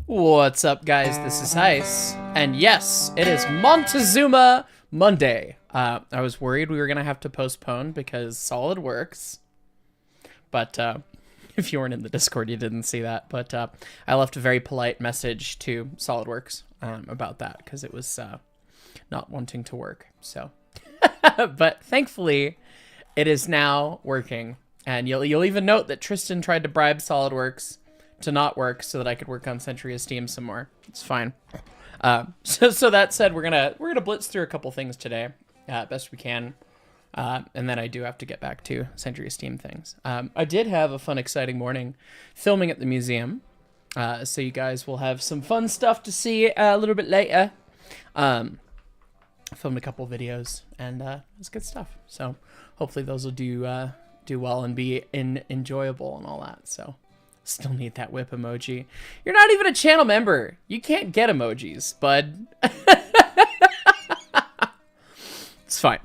What's up, guys? This is Heis, and yes, it is Montezuma Monday. I was worried we were gonna have to postpone because SolidWorks, but if you weren't in the Discord, you didn't see that. But I left a very polite message to SolidWorks about that because it was not wanting to work. So, but thankfully, it is now working, and you'll even note that Tristan tried to bribe SolidWorks to not work so that I could work on Century of Steam some more. It's fine. So that said, we're gonna blitz through a couple things today, best we can, and then I do have to get back to Century of Steam things. I did have a fun, exciting morning filming at the museum, so you guys will have some fun stuff to see a little bit later. I filmed a couple videos, and it's good stuff. So hopefully those will do well and be enjoyable and all that. So. Still need that whip emoji. You're not even a channel member. You can't get emojis, bud. It's fine.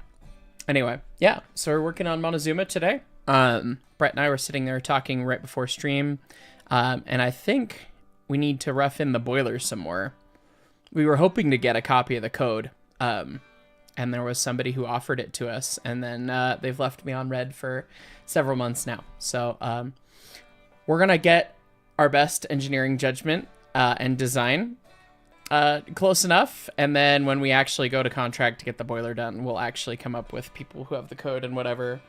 Anyway, yeah. So we're working on Montezuma today. Brett and I were sitting there talking right before stream. And I think we need to rough in the boiler some more. We were hoping to get a copy of the code. And there was somebody who offered it to us. And then they've left me on red for several months now. So, we're going to get our best engineering judgment and design close enough. And then when we actually go to contract to get the boiler done, we'll actually come up with people who have the code and whatever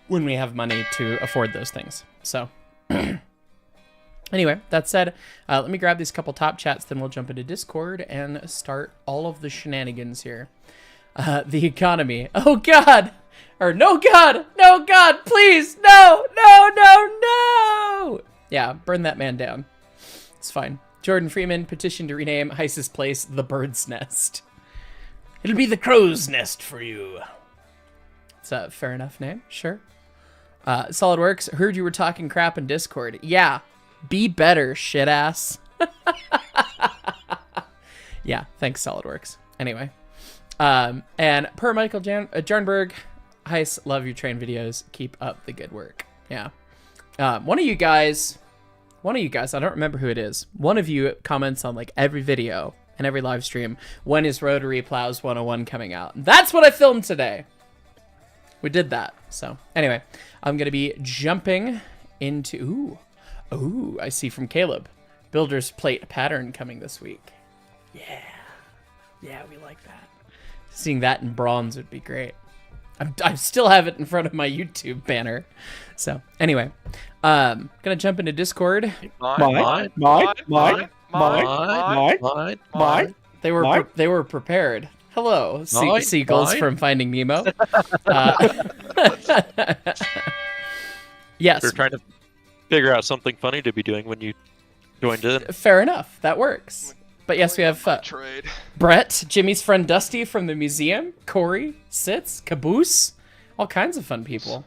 when we have money to afford those things. So anyway, that said, let me grab these couple top chats, then we'll jump into Discord and start all of the shenanigans here. The economy. Oh, God. Or no God, please, no. Yeah, burn that man down. It's fine. Jordan Freeman petitioned to rename Heiss's place the Bird's Nest. It'll be the Crow's Nest for you. It's a fair enough name, sure. SolidWorks, heard you were talking crap in Discord. Yeah, be better, shit ass. Yeah, thanks, SolidWorks. Anyway, and per Michael Jarnberg, Heis, love your train videos. Keep up the good work. Yeah. One of you guys, I don't remember who it is. One of you comments on like every video and every live stream, when is Rotary Plows 101 coming out? That's what I filmed today. We did that. So anyway, I'm going to be jumping into, ooh, I see from Caleb, Builder's Plate pattern coming this week. Yeah, we like that. Seeing that in bronze would be great. I still have it in front of my YouTube banner. So anyway, gonna jump into Discord. Mine. They were prepared. Hello, seagulls from Finding Nemo. Yes. They're trying to figure out something funny to be doing when you joined in. Fair enough. That works. But yes, we have Brett, Jimmy's friend Dusty from the museum, Corey, Sitz, Caboose, all kinds of fun people.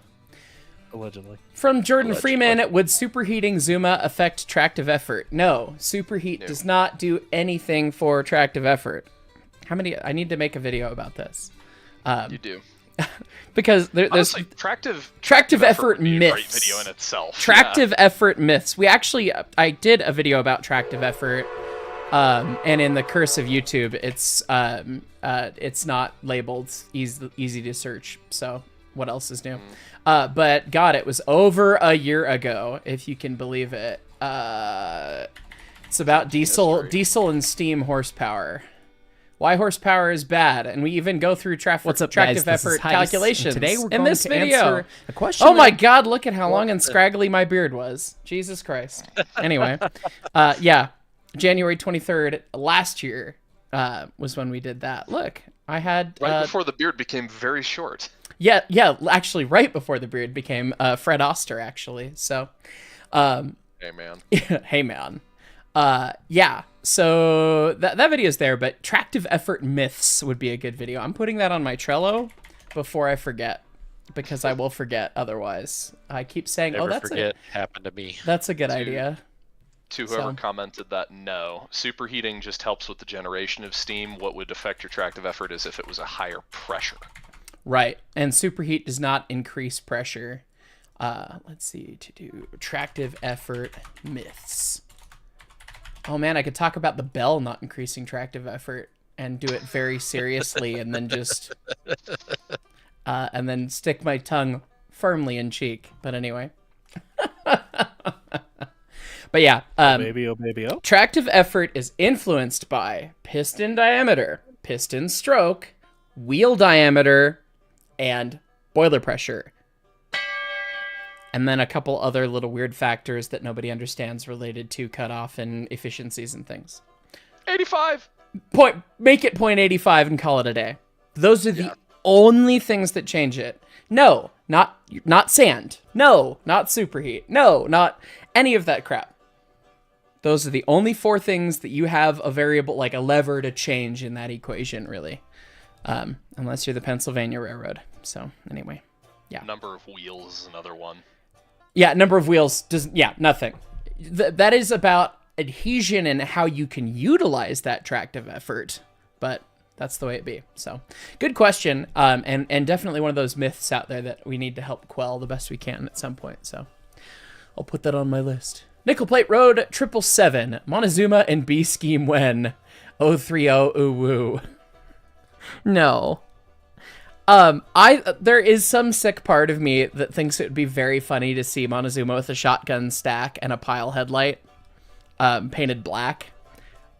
Allegedly. From Jordan Freeman, would superheating Zuma affect tractive effort? No, superheat does not do anything for tractive effort. I need to make a video about this. You do. Because there's honestly, tractive effort myths. Great video in itself. Tractive effort myths. I did a video about tractive effort. And in the curse of YouTube, it's not labeled easy to search. So what else is new? But God, it was over a year ago, if you can believe it. It's about diesel and steam horsepower. Why horsepower is bad, and we even go through tractive effort calculations. Today we're in going this to video. answer a question. Oh my God! Look at how long and scraggly my beard was. Jesus Christ. Anyway, yeah. January 23rd last year was when we did that. Look, I had... Right before the beard became very short. Yeah, actually right before the beard became Fred Oster, actually. So... hey, man. Hey, man. Yeah, so that video's there, but tractive effort myths would be a good video. I'm putting that on my Trello before I forget, because I will forget otherwise. I keep saying, Happened to me. That's a good idea. To whoever commented that, no. Superheating just helps with the generation of steam. What would affect your tractive effort is if it was a higher pressure. Right, and superheat does not increase pressure. Let's see, to do tractive effort myths. Oh man, I could talk about the bell not increasing tractive effort and do it very seriously, and then just and then stick my tongue firmly in cheek. But anyway. But yeah, Oh baby, oh. tractive effort is influenced by piston diameter, piston stroke, wheel diameter, and boiler pressure. And then a couple other little weird factors that nobody understands related to cutoff and efficiencies and things. 85. Make it 0.85 and call it a day. Those are the only things that change it. No, not sand. No, not superheat. No, not any of that crap. Those are the only 4 things that you have a variable, like a lever to change in that equation, really. Unless you're the Pennsylvania Railroad. So, anyway. Yeah. Number of wheels is another one. Yeah, number of wheels nothing. That is about adhesion and how you can utilize that tractive effort, but that's the way it be. So, good question, and definitely one of those myths out there that we need to help quell the best we can at some point. So, I'll put that on my list. Nickel Plate Road 777, Montezuma and B Scheme when 030 ooh woo. No. There is some sick part of me that thinks it would be very funny to see Montezuma with a shotgun stack and a pile headlight, painted black,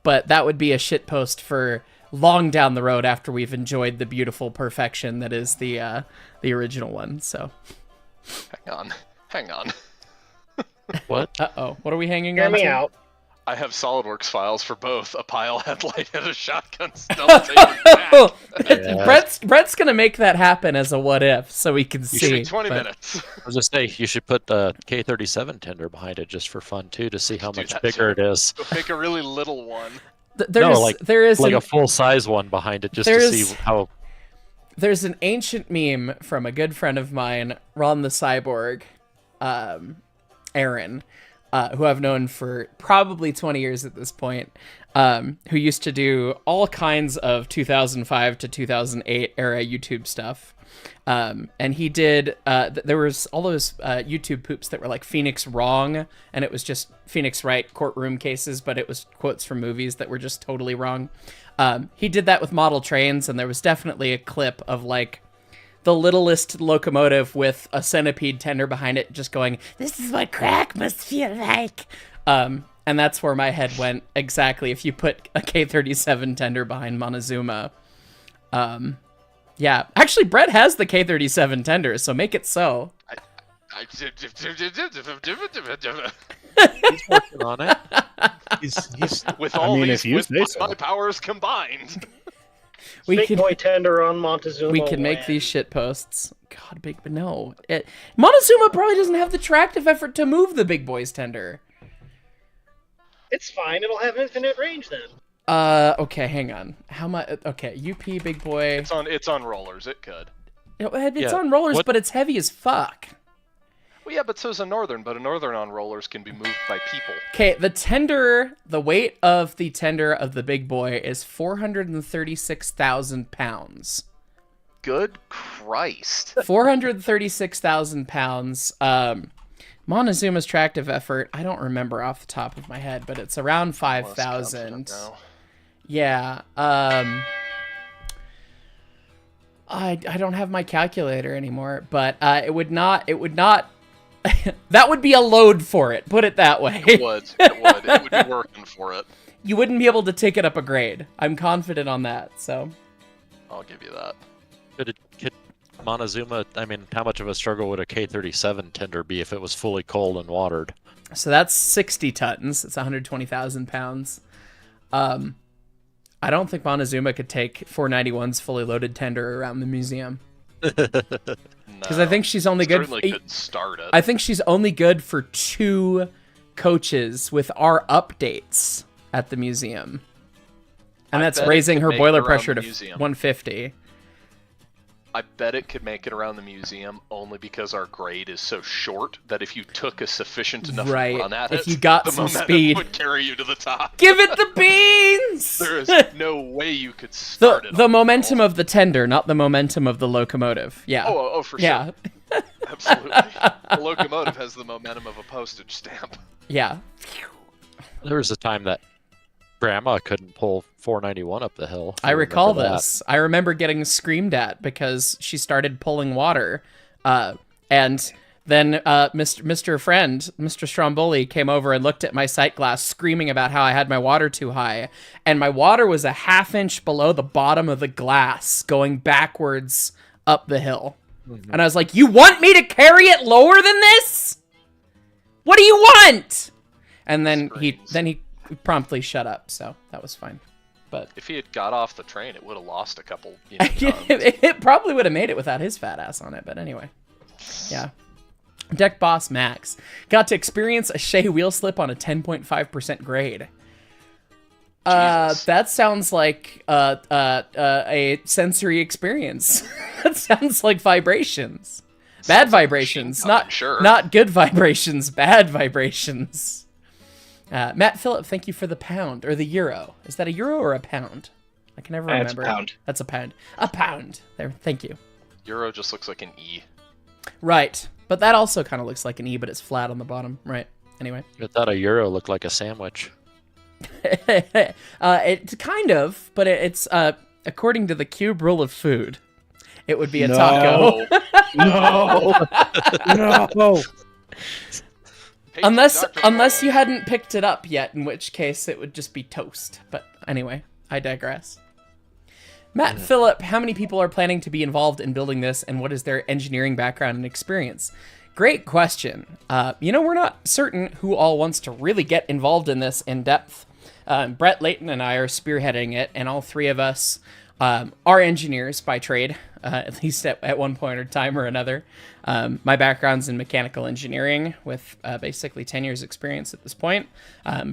but that would be a shitpost for long down the road after we've enjoyed the beautiful perfection that is the original one. So, hang on. What? Uh-oh, what are we hanging Hear on me to? out. I have SolidWorks files for both a pile headlight and a shotgun stealth tape. Yeah. Brett's gonna make that happen as a what if, so we can see. Give me 20 but- minutes. I was just say you should put a K37 tender behind it just for fun too, to see how Do much that bigger too. it is. Go pick a really little one. There is Like a full size one behind it, just to see how. There's an ancient meme from a good friend of mine, Ron the Cyborg, Aaron, who I've known for probably 20 years at this point, who used to do all kinds of 2005 to 2008 era YouTube stuff. And he did, there was all those YouTube poops that were like Phoenix Wrong, and it was just Phoenix Right courtroom cases, but it was quotes from movies that were just totally wrong. He did that with model trains, and there was definitely a clip of like the littlest locomotive with a centipede tender behind it just going, "This is what crack must feel like." And that's where my head went exactly. If you put a K37 tender behind Montezuma. Yeah, actually, Brett has the K37 tender, so make it so. He's working on it. He's With all if these, you with say so. my powers combined. We Big could boy tender on Montezuma. we could make when. these shit posts. God, but no. Montezuma probably doesn't have the tractive effort to move the big boy's tender. It's fine. It'll have infinite range then. Okay, hang on. How much? Okay, UP big boy. It's on rollers. It could. It's Yeah. on rollers, What- but it's heavy as fuck. Well, yeah, but so's a northern. But a northern on rollers can be moved by people. Okay, the weight of the tender of the big boy is 436,000 pounds. Good Christ. 436,000 pounds. Montezuma's tractive effort, I don't remember off the top of my head, but it's around 5,000. Yeah. I don't have my calculator anymore, but it would not that would be a load for it, put it that way. It would. It would be working for it. You wouldn't be able to take it up a grade. I'm confident on that, so. I'll give you that. Could Montezuma, I mean, how much of a struggle would a K37 tender be if it was fully cold and watered? So that's 60 tons. It's 120,000 pounds. I don't think Montezuma could take 491's fully loaded tender around the museum. Because I think she's only good. Certainly could start it. I think she's only good for 2 coaches with our updates at the museum, and I that's bet it raising could her make boiler it around pressure the to museum. 150. I bet it could make it around the museum only because our grade is so short that if you took a sufficient enough Right. run at If it, you got the some momentum speed. would carry you to the top. Give it the beans. There is no way you could start it. the on momentum roll. of the tender, not the momentum of the locomotive. Yeah. Oh, for yeah. sure. Absolutely. The locomotive has the momentum of a postage stamp. Yeah. There was a time that grandma couldn't pull 491 up the hill. I recall remember that. this. I remember getting screamed at because she started pulling water, and then Mr. Friend, Mr. Stromboli, came over and looked at my sight glass, screaming about how I had my water too high, and my water was a half-inch below the bottom of the glass, going backwards up the hill. And I was like, "You want me to carry it lower than this? What do you want?" And then he promptly shut up, so that was fine. But If he had got off the train, it would have lost a couple. Tons. it probably would have made it without his fat ass on it. But anyway, yeah. Deck Boss Max got to experience a Shea wheel slip on a 10.5% grade. That sounds like a sensory experience. That sounds like vibrations. Bad vibrations, not good vibrations, bad vibrations. Matt Phillip, thank you for the pound, or the euro. Is that a euro or a pound? I can never remember. It's a pound. That's a pound. A pound. There, thank you. Euro just looks like an E. Right, but that also kind of looks like an E, but it's flat on the bottom. Right, anyway. I thought a euro looked like a sandwich. It's kind of, but it's according to the cube rule of food, it would be a taco. No. No. Hey, Unless you hadn't picked it up yet, in which case it would just be toast. But anyway, I digress. Matt Phillip, how many people are planning to be involved in building this, and what is their engineering background and experience? Great question. We're not certain who all wants to really get involved in this in depth. Brett Layton and I are spearheading it, and all three of us are engineers by trade, at least at one point or time or another. My background's in mechanical engineering with basically 10 years experience at this point.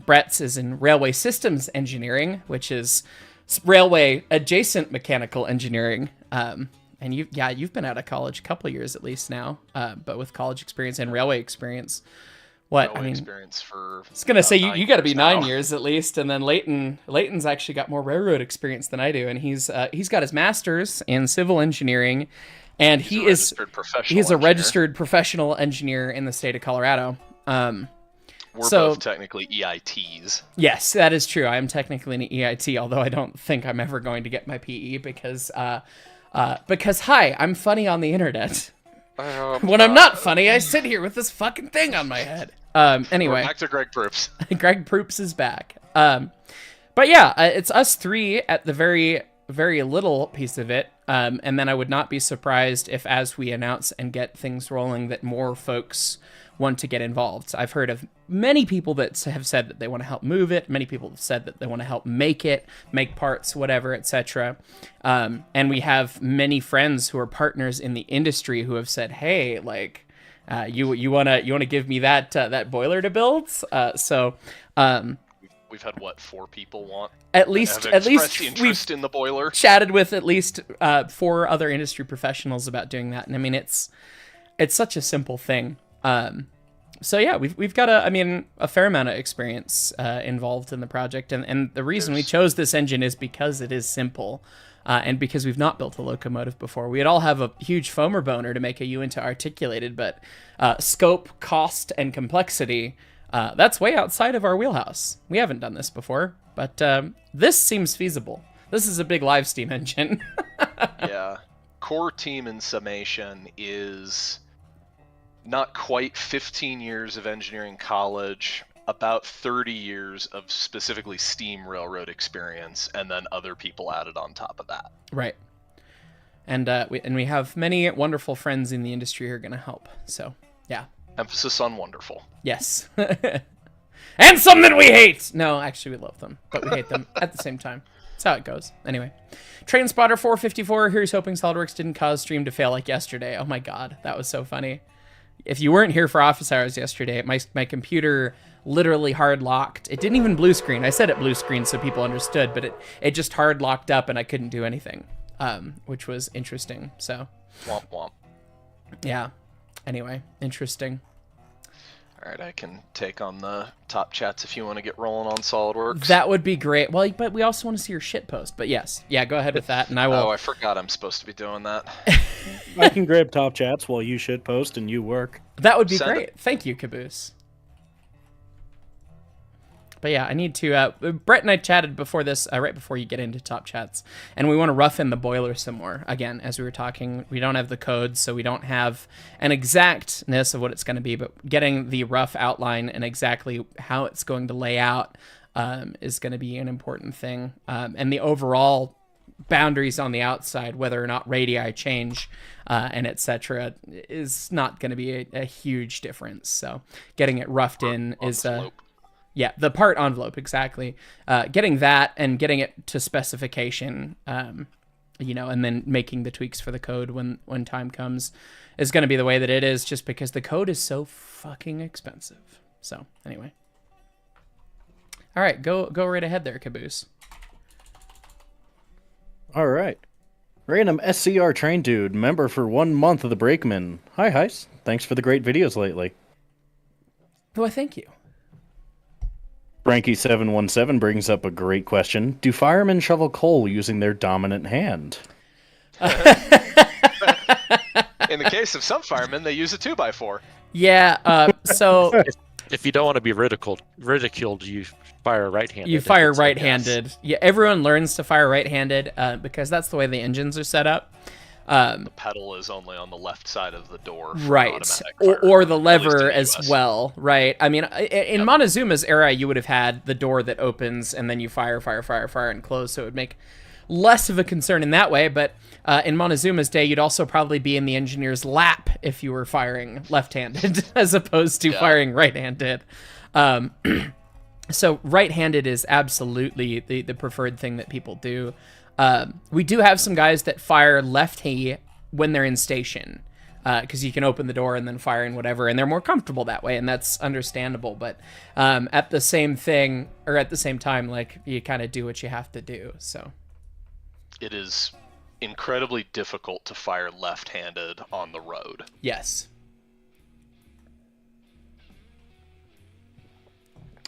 Brett's is in railway systems engineering, which is railway adjacent mechanical engineering. And you've been out of college a couple years at least now, but with college experience and railway experience. Experience for. I was gonna say you got to be 9 now. years at least, and then Leighton's actually got more railroad experience than I do, and he's got his master's in civil engineering, and he's a registered professional engineer in the state of Colorado. We're both technically EITs. Yes, that is true. I am technically an EIT, although I don't think I'm ever going to get my PE because hi, I'm funny on the internet. When I'm not funny, I sit here with this fucking thing on my head. Anyway. We're back to Greg Proops. Greg Proops is back. But yeah, it's us three at the very, very little piece of it. And then I would not be surprised if, as we announce and get things rolling, that more folks want to get involved. I've heard of many people that have said that they want to help move it. Many people have said that they want to help make it, make parts, whatever, etc. And we have many friends who are partners in the industry who have said, "Hey, like, you wanna give me that boiler to build?" We've had 4 people want at least the interest in the boiler. Chatted with at least 4 other industry professionals about doing that, and I mean it's such a simple thing. So yeah, we've got a fair amount of experience involved in the project, and the reason we chose this engine is because it is simple, and because we've not built a locomotive before. We'd all have a huge foamer boner to make a Uinta articulated, but scope, cost, and complexity, that's way outside of our wheelhouse. We haven't done this before, but this seems feasible. This is a big live steam engine. Yeah. Core team in summation is not quite 15 years of engineering college, about 30 years of specifically steam railroad experience, and then other people added on top of that. Right. And we have many wonderful friends in the industry who are going to help. So, yeah. Emphasis on wonderful. Yes. And some that we hate! No, actually, we love them, but we hate them at the same time. That's how it goes. Anyway. Trainspotter 454, here's hoping SolidWorks didn't cause stream to fail like yesterday. Oh my god, that was so funny. If you weren't here for office hours yesterday, my computer literally hard locked. It didn't even blue screen. I said it blue screen so people understood, but it just hard locked up and I couldn't do anything, which was interesting. So, womp womp. Yeah. Anyway, interesting. All right, I can take on the top chats if you want to get rolling on SolidWorks. That would be great. Well, but we also want to see your shit post. But yes, yeah, go ahead with that, and I will. Oh, I forgot I'm supposed to be doing that. I can grab top chats while you shit post and you work. That would be great. Thank you, Caboose. But yeah, I need to. Brett and I chatted before this, right before you get into top chats, and we want to rough in the boiler some more. Again, as we were talking, we don't have the code, so we don't have an exactness of what it's going to be. But getting the rough outline and exactly how it's going to lay out is going to be an important thing. And the overall boundaries on the outside, whether or not radii change and etc., is not going to be a huge difference. So getting it roughed in is yeah, the part envelope, exactly. Getting that and getting it to specification, you know, and then making the tweaks for the code when time comes is going to be the way that it is, just because the code is so fucking expensive. So anyway. All right, go right ahead there, Caboose. All right. Random SCR train dude, member for 1 month of the Brakeman. Hi, Heis. Thanks for the great videos lately. Well, thank you. Frankie717 brings up a great question. Do firemen shovel coal using their dominant hand? In the case of some firemen, they use a 2x4. Yeah, so If you don't want to be ridiculed, you fire right-handed. you fire right-handed. Yeah, everyone learns to fire right-handed because that's the way the engines are set up. The pedal is only on the left side of the door. For Right, automatic fire, or the at least in lever the as US. well, right? I mean, in Montezuma's era, you would have had the door that opens and then you fire, and close, so it would make less of a concern in that way. But in Montezuma's day, you'd also probably be in the engineer's lap if you were firing left-handed as opposed to firing right-handed. So right-handed is absolutely the preferred thing that people do. We do have some guys that fire lefty when they're in station, because you can open the door and then fire and whatever, and they're more comfortable that way, and that's understandable. But at the same time, like, you kind of do what you have to do. So It is incredibly difficult to fire left-handed on the road. yes.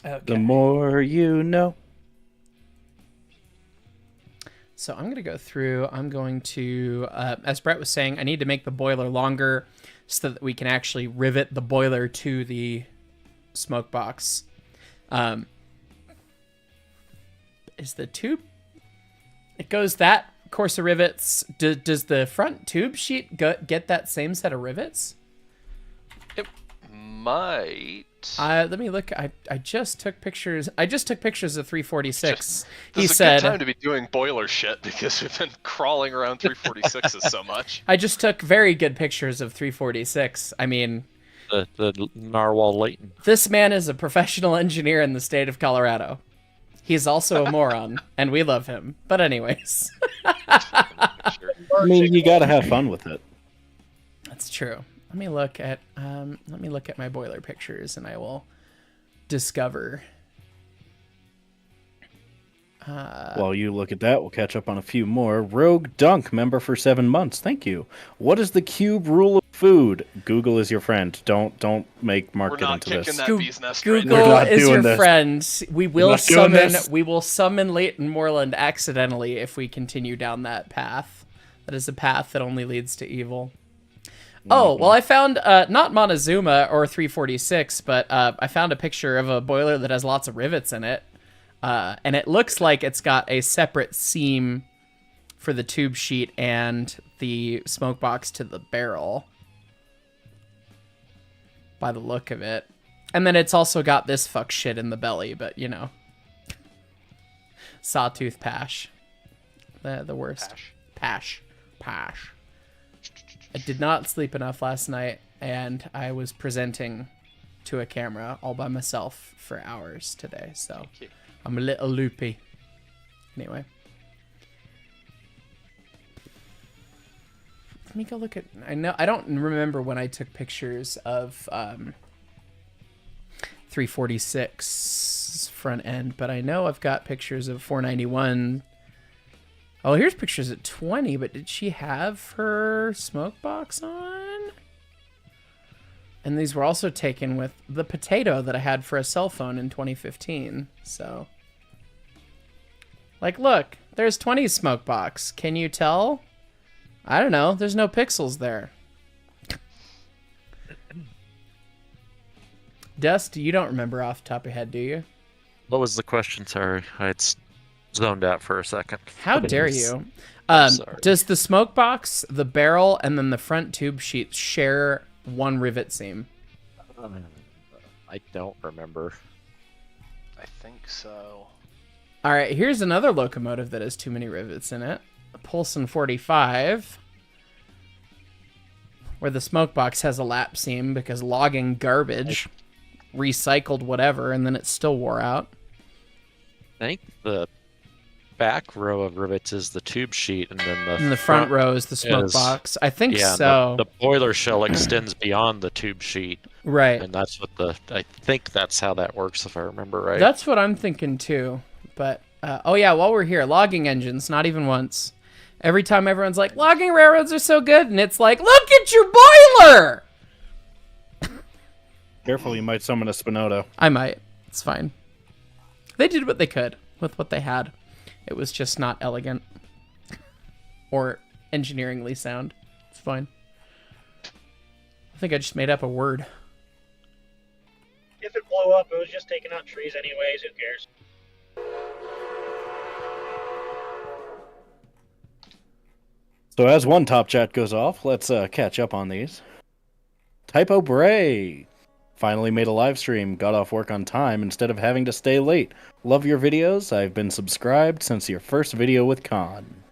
Okay. The more you know. So I'm going to go through, I'm going to, as Brett was saying, I need to make the boiler longer so that we can actually rivet the boiler to the smoke box. Is the tube, it goes that course of rivets. Does the front tube sheet get that same set of rivets? It might. Let me look. I just took pictures. I just took pictures of 346. This He is a said, good time to be doing boiler shit because we've been crawling around 346s so much. I just took very good pictures of 346. I mean, The narwhal Leighton. this man is a professional engineer in the state of Colorado. He's also a moron, and we love him. But anyways, I mean, you gotta have fun with it. that's true. Let me look at my boiler pictures, and I will discover. While you look at that, we'll catch up on a few more. Rogue Dunk, member for 7 months. Thank you. What is the cube rule of food? Google is your friend. Don't make Mark We're get not into kicking this. that bee's nest right Google We're now. not is doing your this. friend. We will not doing this. summon Leighton Moreland accidentally if we continue down that path. That is a path that only leads to evil. Oh, well, I found, not Montezuma or 346, but I found a picture of a boiler that has lots of rivets in it. And it looks like it's got a separate seam for the tube sheet and the smoke box to the barrel, by the look of it. And then it's also got this fuck shit in the belly, but, you know. Sawtooth Pash. The worst. Pash. I did not sleep enough last night, and I was presenting to a camera all by myself for hours today, so I'm a little loopy. Anyway. Let me go look at... I don't remember when I took pictures of 346's front end, but I know I've got pictures of 491. Oh, here's pictures at 20, but did she have her smoke box on? And these were also taken with the potato that I had for a cell phone in 2015, so... Like, look, there's 20's smoke box. Can you tell? I don't know, there's no pixels there. Dust, you don't remember off the top of your head, do you? What was the question? Sorry, I zoned out for a second. How dare you? Sorry. Does the smoke box, the barrel, and then the front tube sheet share one rivet seam? I don't remember. I think so. All right, here's another locomotive that has too many rivets in it. A Polson 45, where the smoke box has a lap seam because logging garbage, recycled whatever, and then it still wore out. I think the back row of rivets is the tube sheet, and then the front row is the smoke box. I think so. The boiler shell extends beyond the tube sheet, right? And that's what I think that's how that works, if I remember right. That's what I'm thinking too. But oh yeah, while we're here, logging engines, not even once. Every time everyone's like, logging railroads are so good, and it's like, look at your boiler. Careful, you might summon a Spinoto. I might. It's fine. They did what they could with what they had. It was just not elegant or engineeringly sound. It's fine. I think I just made up a word. If it blew up, it was just taking out trees anyways. Who cares? So as one top chat goes off, let's catch up on these. Typo Bray finally made a live stream, got off work on time instead of having to stay late. Love your videos. I've been subscribed since your first video with Khan.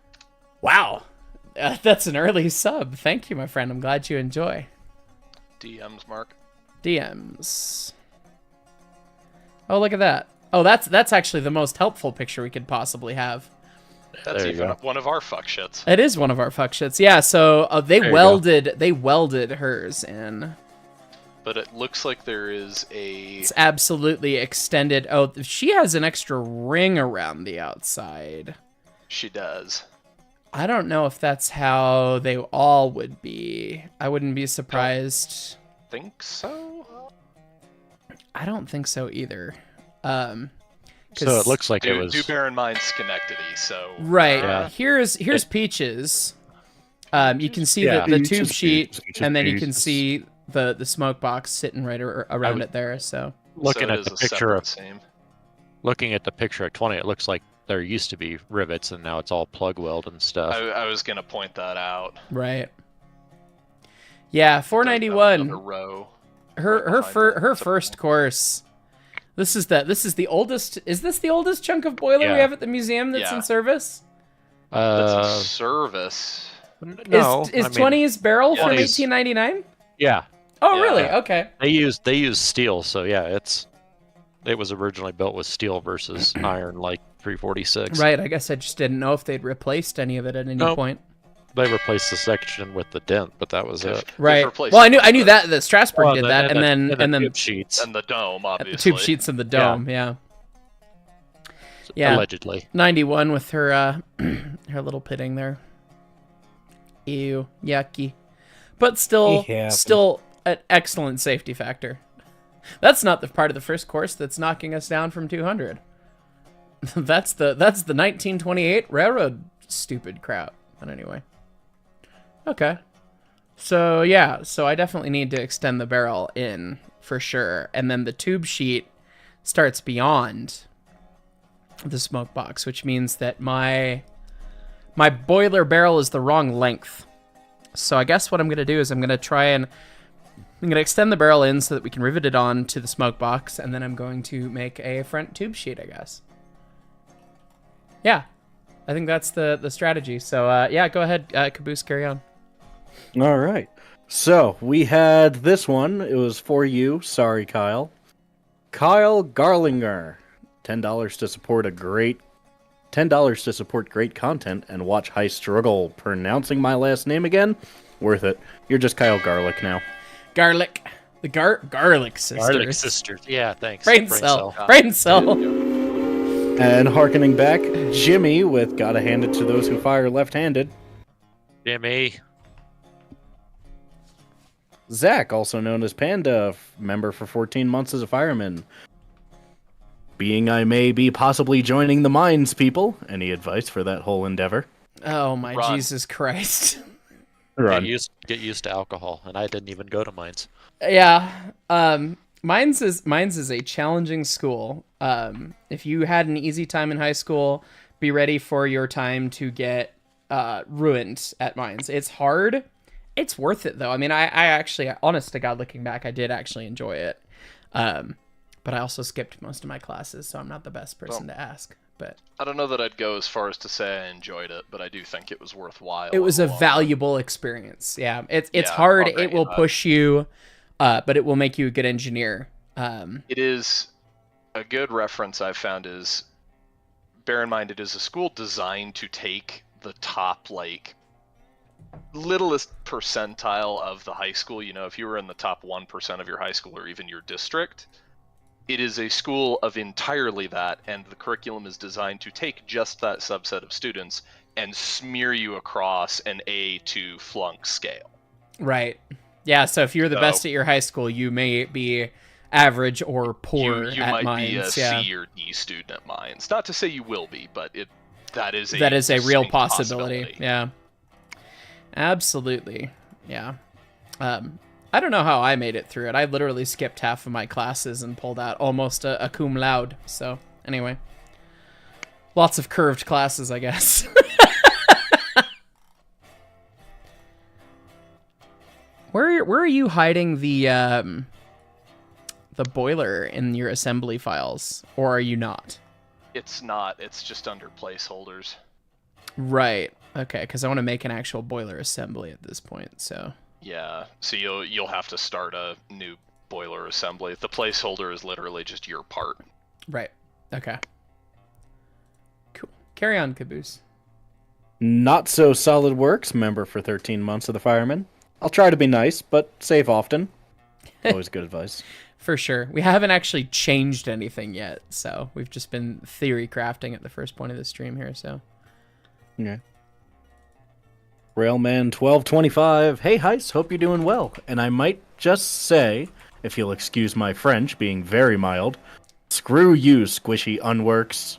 Wow. That's an early sub. Thank you, my friend. I'm glad you enjoy. DMs, Mark. DMs. Oh, look at that. Oh, that's actually the most helpful picture we could possibly have. That's even one of our fuck shits. It is one of our fuck shits. Yeah, so they welded hers in. But it looks like there is It's absolutely extended. Oh, she has an extra ring around the outside. She does. I don't know if that's how they all would be. I wouldn't be surprised. Think so? I don't think so either. So it looks like it was. Do bear in mind Schenectady, so. Right. Yeah. Here's Peaches. You can see the tube sheet, and then you can see the smoke box sitting right around it there. So looking at the picture of seam. Looking at the picture of 20, it looks like there used to be rivets, and now it's all plug weld and stuff. I was gonna point that out. Right. Yeah, 491. Row. Her first course. This is the oldest. Is this the oldest chunk of boiler we have at the museum that's in service? That's in service. No, is 20's barrel from 20's 1899? Yeah. Oh, really? Okay. They use steel, so yeah, it was originally built with steel versus iron, like 346. Right. I guess I just didn't know if they'd replaced any of it at any point. They replaced the section with the dent, but that was it. Right. Well, I knew that Strasbourg did that, and then tube sheets and the dome, obviously. The tube sheets and the dome, yeah. Allegedly. 91 with her her little pitting there. Ew, yucky. But still an excellent safety factor. That's not the part of the first course that's knocking us down from 200. That's the 1928 railroad stupid crap. But anyway. Okay. So yeah, so I definitely need to extend the barrel in for sure. And then the tube sheet starts beyond the smoke box, which means that my boiler barrel is the wrong length. So I guess what I'm going to do is I'm going to extend the barrel in so that we can rivet it on to the smoke box, and then I'm going to make a front tube sheet, I guess. Yeah. I think that's the strategy. So yeah, go ahead, Caboose, carry on. All right. So we had this one. It was for you. Sorry, Kyle. Kyle Garlinger. $10 to support $10 to support great content and watch High Struggle. Pronouncing my last name again? Worth it. You're just Kyle Garlic now. Garlic. The Garlic Sisters. Garlic Sisters. Yeah, thanks. Brain cell. Brain cell. And harkening back, Jimmy with Gotta Hand It to Those Who Fire Left-Handed. Jimmy. Zach, also known as Panda, member for 14 months as a fireman. Being I may be possibly joining the mines people, any advice for that whole endeavor? Oh my Jesus Christ. Run. Get used to alcohol, and I didn't even go to mines. Yeah. Mine's is a challenging school. If you had an easy time in high school, be ready for your time to get ruined at Mines. It's hard. It's worth it though. I mean, I actually, honest to God, looking back, I did actually enjoy it. But I also skipped most of my classes, so I'm not the best person to ask. But I don't know that I'd go as far as to say I enjoyed it, but I do think it was worthwhile. it was a valuable experience. Yeah, it's hard. okay, It will push you, but it will make you a good engineer. It is a good reference I've found is, bear in mind, it is a school designed to take the top, like, littlest percentile of the high school. You know, if you were in the top 1% of your high school or even your district, it is a school of entirely that, and the curriculum is designed to take just that subset of students and smear you across an A to flunk scale. Right. Yeah, so if you're the best at your high school, you may be average or poor you at might Mines. be a yeah. C or D student at Mines. Not to say you will be, but that is a real distinct possibility. Yeah. Absolutely. Yeah. I don't know how I made it through it. I literally skipped half of my classes and pulled out almost a cum laude. So, anyway. Lots of curved classes, I guess. Where are you hiding the boiler in your assembly files, or are you not? It's not. It's just under placeholders. Right. Okay, because I want to make an actual boiler assembly at this point, so... Yeah, so you'll have to start a new boiler assembly. The placeholder is literally just your part. Right. Okay. Cool. Carry on, Caboose. Not so solid works, member for 13 months of the Firemen. I'll try to be nice, but save often. Always good advice. For sure. We haven't actually changed anything yet, so we've just been theory crafting at the first point of the stream here, so... Yeah. Railman1225, hey Heist, hope you're doing well. And I might just say, if you'll excuse my French being very mild, screw you, squishy unworks.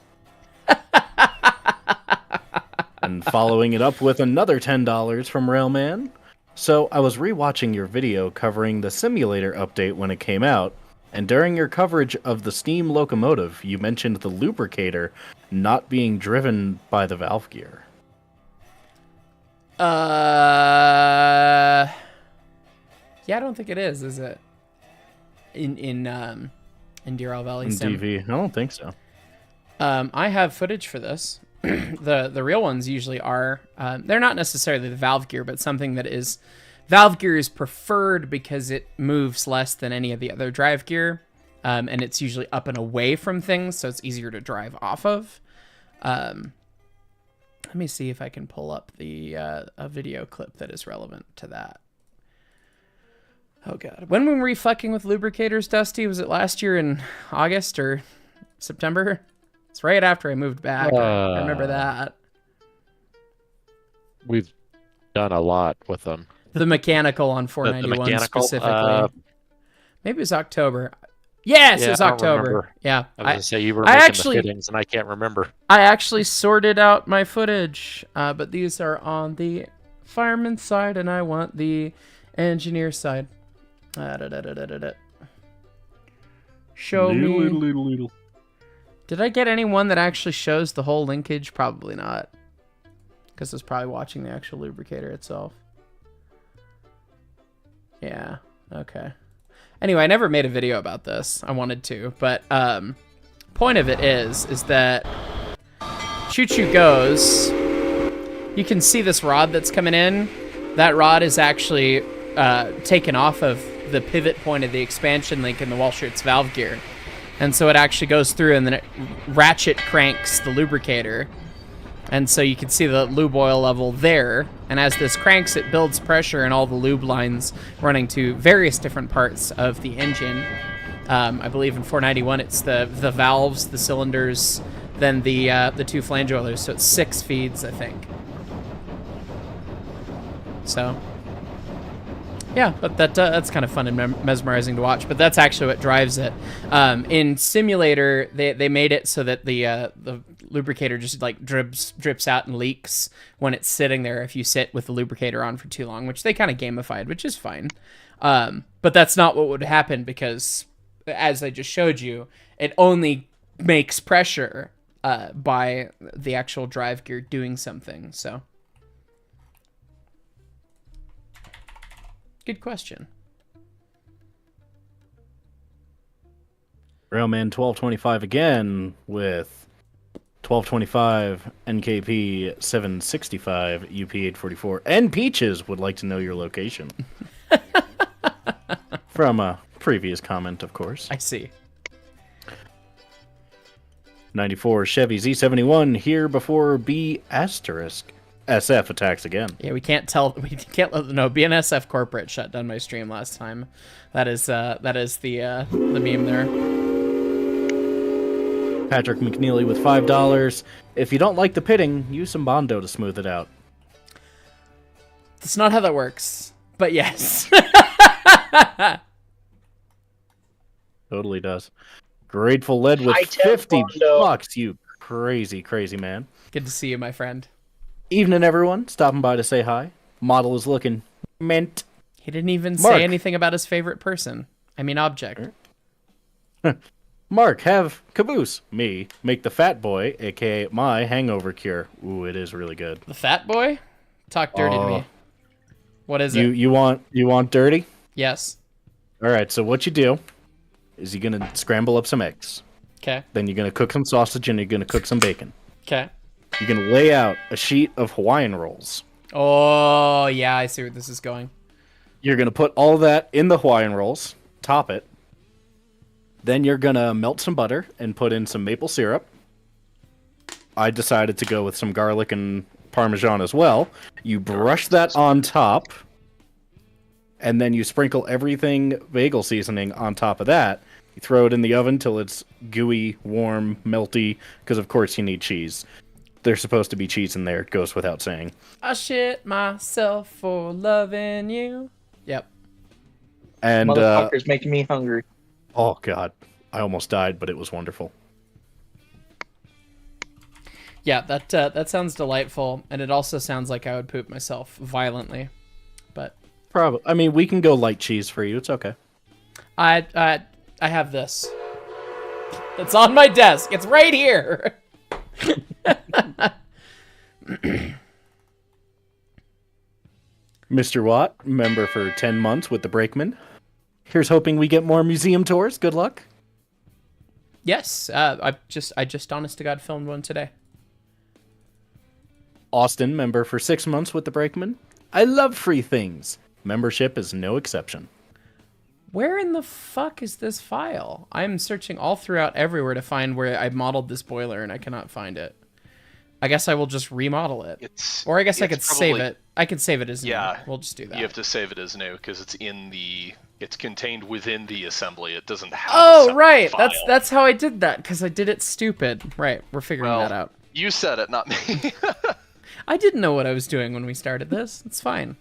And following it up with another $10 from Railman. So I was rewatching your video covering the simulator update when it came out, and during your coverage of the steam locomotive, you mentioned the lubricator not being driven by the valve gear. Yeah, I don't think it is it? In Deer Valley Sim. DV, I don't think so. I have footage for this. The real ones usually are. They're not necessarily the valve gear, but something that is... Valve gear is preferred because it moves less than any of the other drive gear, and it's usually up and away from things, so it's easier to drive off of. Let me see if I can pull up a video clip that is relevant to that. Oh god. When were we fucking with lubricators, Dusty? Was it last year in August or September? It's right after I moved back. I remember that. We've done a lot with them. The mechanical on 491 the mechanical, specifically. Maybe it was October. Yes, yeah, it was October. Remember. Yeah. I was going to say, you were making the fittings, and I can't remember. I actually sorted out my footage, but these are on the fireman side, and I want the engineer side. Show me. Did I get anyone that actually shows the whole linkage? Probably not. Because it's probably watching the actual lubricator itself. Yeah, okay. Anyway, I never made a video about this. I wanted to, but point of it is that Choo Choo Goes, you can see this rod that's coming in. That rod is actually taken off of the pivot point of the expansion link in the Walschaerts valve gear. And so it actually goes through and then it ratchet cranks the lubricator. And so you can see the lube oil level there. And as this cranks, it builds pressure in all the lube lines running to various different parts of the engine. I believe in 491, it's the valves, the cylinders, then the two flange oilers. So it's 6 feeds, I think. So, yeah, but that's kind of fun and mesmerizing to watch. But that's actually what drives it. In Simulator, they made it so that the lubricator just like drips out and leaks when it's sitting there if you sit with the lubricator on for too long, which they kind of gamified, which is fine. But that's not what would happen because as I just showed you, it only makes pressure by the actual drive gear doing something. So, good question. Railman 1225 again with 1225 NKP 765 UP 844 and Peaches would like to know your location. From a previous comment, of course. I see. 94 Chevy Z71 here before B asterisk. SF attacks again. Yeah, we can't let them know. BNSF Corporate shut down my stream last time. That is the meme there. Patrick McNeely with $5. If you don't like the pitting, use some Bondo to smooth it out. That's not how that works, but yes. Totally does. Grateful Lead with High-tech $50, Bondo. you crazy man. Good to see you, my friend. Evening, everyone. Stopping by to say hi. Model is looking mint. He didn't even Mark. say anything about his favorite person. I mean, object. Mark, have Caboose, me, make the Fat Boy, aka my hangover cure. Ooh, it is really good. The fat boy? Talk dirty to me. What is it? You want dirty? Yes. All right. So what you do is you're gonna scramble up some eggs. Okay. Then you're gonna cook some sausage and you're gonna cook some bacon. Okay. You're gonna lay out a sheet of Hawaiian rolls. Oh, yeah, I see where this is going. You're gonna put all that in the Hawaiian rolls, top it. Then you're gonna melt some butter and put in some maple syrup. I decided to go with some garlic and Parmesan as well. You brush that on top, and then you sprinkle everything bagel seasoning on top of that. You throw it in the oven till it's gooey, warm, melty, because of course you need cheese. There's supposed to be cheese in there, it goes without saying. I shit myself for loving you. Yep. And, Motherfucker's making me hungry. oh god, I almost died, but it was wonderful. Yeah, that sounds delightful, and it also sounds like I would poop myself violently. But Probably. I mean, we can go light cheese for you, it's okay. I have this. It's on my desk. It's right here. Mr. Watt, member for 10 months with the Brakeman. Here's hoping we get more museum tours. Good luck. Yes, I just honest to God filmed one today. Austin, member for 6 months with the Brakeman. I love free things. Membership is no exception. Where in the fuck is this file? I'm searching all throughout everywhere to find where I modeled this boiler, and I cannot find it. I guess I will just remodel it. Or I guess I could save it. I could save it as new. We'll just do that. You have to save it as new because it's contained within the assembly. It doesn't have. Oh, right. That's how I did that, because I did it stupid. Right. We're figuring that out. You said it, not me. I didn't know what I was doing when we started this. It's fine.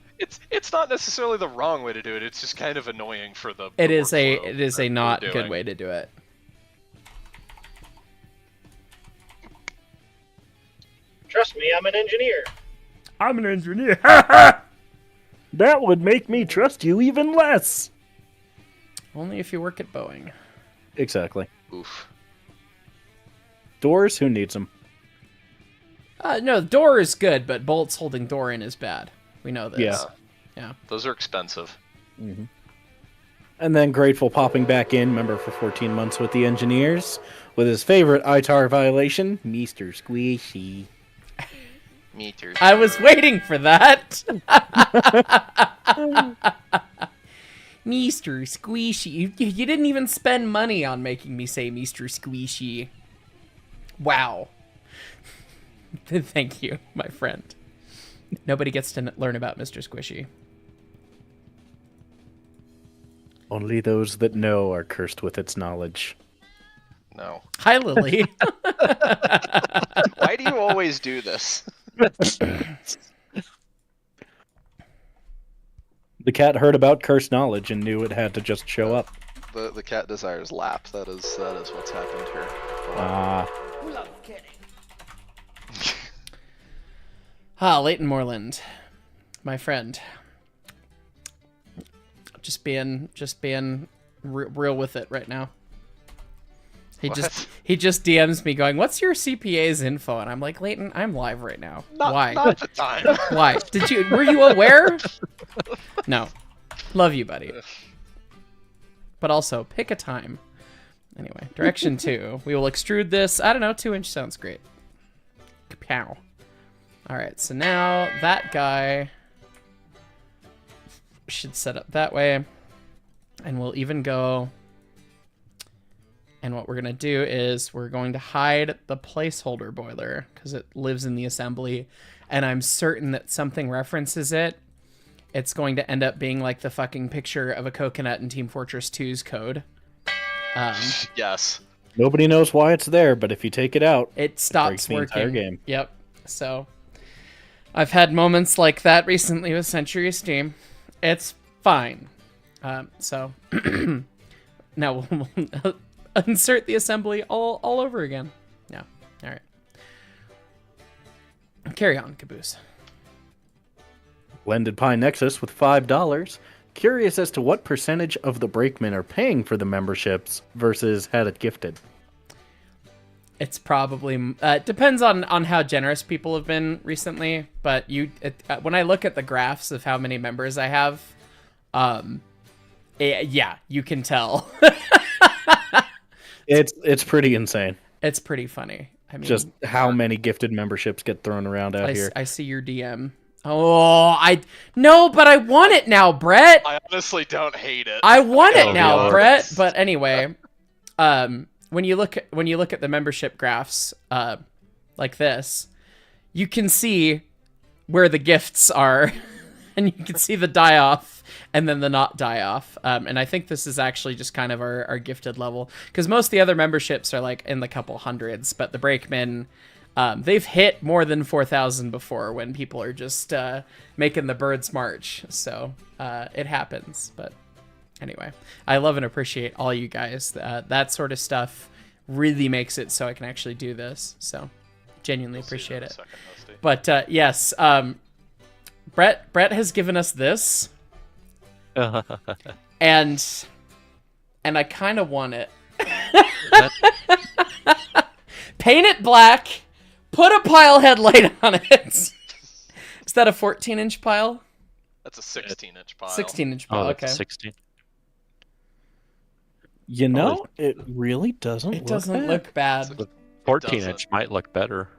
It's not necessarily the wrong way to do it. It's just kind of annoying for the. It is a not good way to do it. Trust me, I'm an engineer. I'm an engineer. That would make me trust you even less. Only if you work at Boeing. Exactly. Oof. Doors, who needs them? No, door is good, but bolts holding door in is bad. We know this. Yeah. Yeah. Those are expensive. Mm-hmm. And then Grateful popping back in, member for 14 months with the Engineers, with his favorite ITAR violation, Mr. Squishy. Meters. I was waiting for that. Mr. Squishy. You didn't even spend money on making me say Mr. Squishy. Wow. Thank you, my friend. Nobody gets to learn about Mr. Squishy. Only those that know are cursed with its knowledge. No. Hi, Lily. Why do you always do this? The cat heard about cursed knowledge and knew it had to just show up. The cat desires lap. That is what's happened here. Ah. Leighton Moreland, my friend. Just being real with it right now. He What? just DMs me going, "What's your CPA's info?" And I'm like, "Leighton, I'm live right now. Why? Not the time. Why? Were you aware?" No. Love you, buddy. But also, pick a time. Anyway, direction 2. We will extrude this. I don't know, 2-inch sounds great. Kapow. All right, so now that guy should set up that way. And we'll even go... And what we're going to do is we're going to hide the placeholder boiler because it lives in the assembly. And I'm certain that something references it. It's going to end up being like the fucking picture of a coconut in Team Fortress 2's code. Yes. Nobody knows why it's there, but if you take it out, It stops breaks the entire working. game. Yep. So I've had moments like that recently with Century Steam. It's fine. So now we'll insert the assembly all over again. Yeah. All right. Carry on, Caboose. Blended Pie Nexus with $5. Curious as to what percentage of the brakemen are paying for the memberships versus had it gifted. It's probably depends on how generous people have been recently, but when I look at the graphs of how many members I have, yeah, you can tell. It's pretty insane. It's pretty funny. I mean, Just how many gifted memberships get thrown around out here. I see your DM. Oh, no, but I want it now, Brett. I honestly don't hate it. I want it Oh, now, Lord. Brett. But anyway, when you look at the membership graphs, like this, you can see where the gifts are, and you can see the die off and then the not die off. And I think this is actually just kind of our gifted level because most of the other memberships are like in the couple hundreds, but the brakemen. They've hit more than 4,000 before when people are just making the birds march. So it happens. But anyway, I love and appreciate all you guys. That sort of stuff really makes it so I can actually do this. So genuinely appreciate it. But yes, Brett has given us this. and I kind of want it. Paint it black. Put a pile headlight on it. Is that a 14-inch pile? That's a 16-inch pile. 16-inch pile, Oh, okay. that's 16. You know, it really doesn't It doesn't look bad. 14-inch might look better.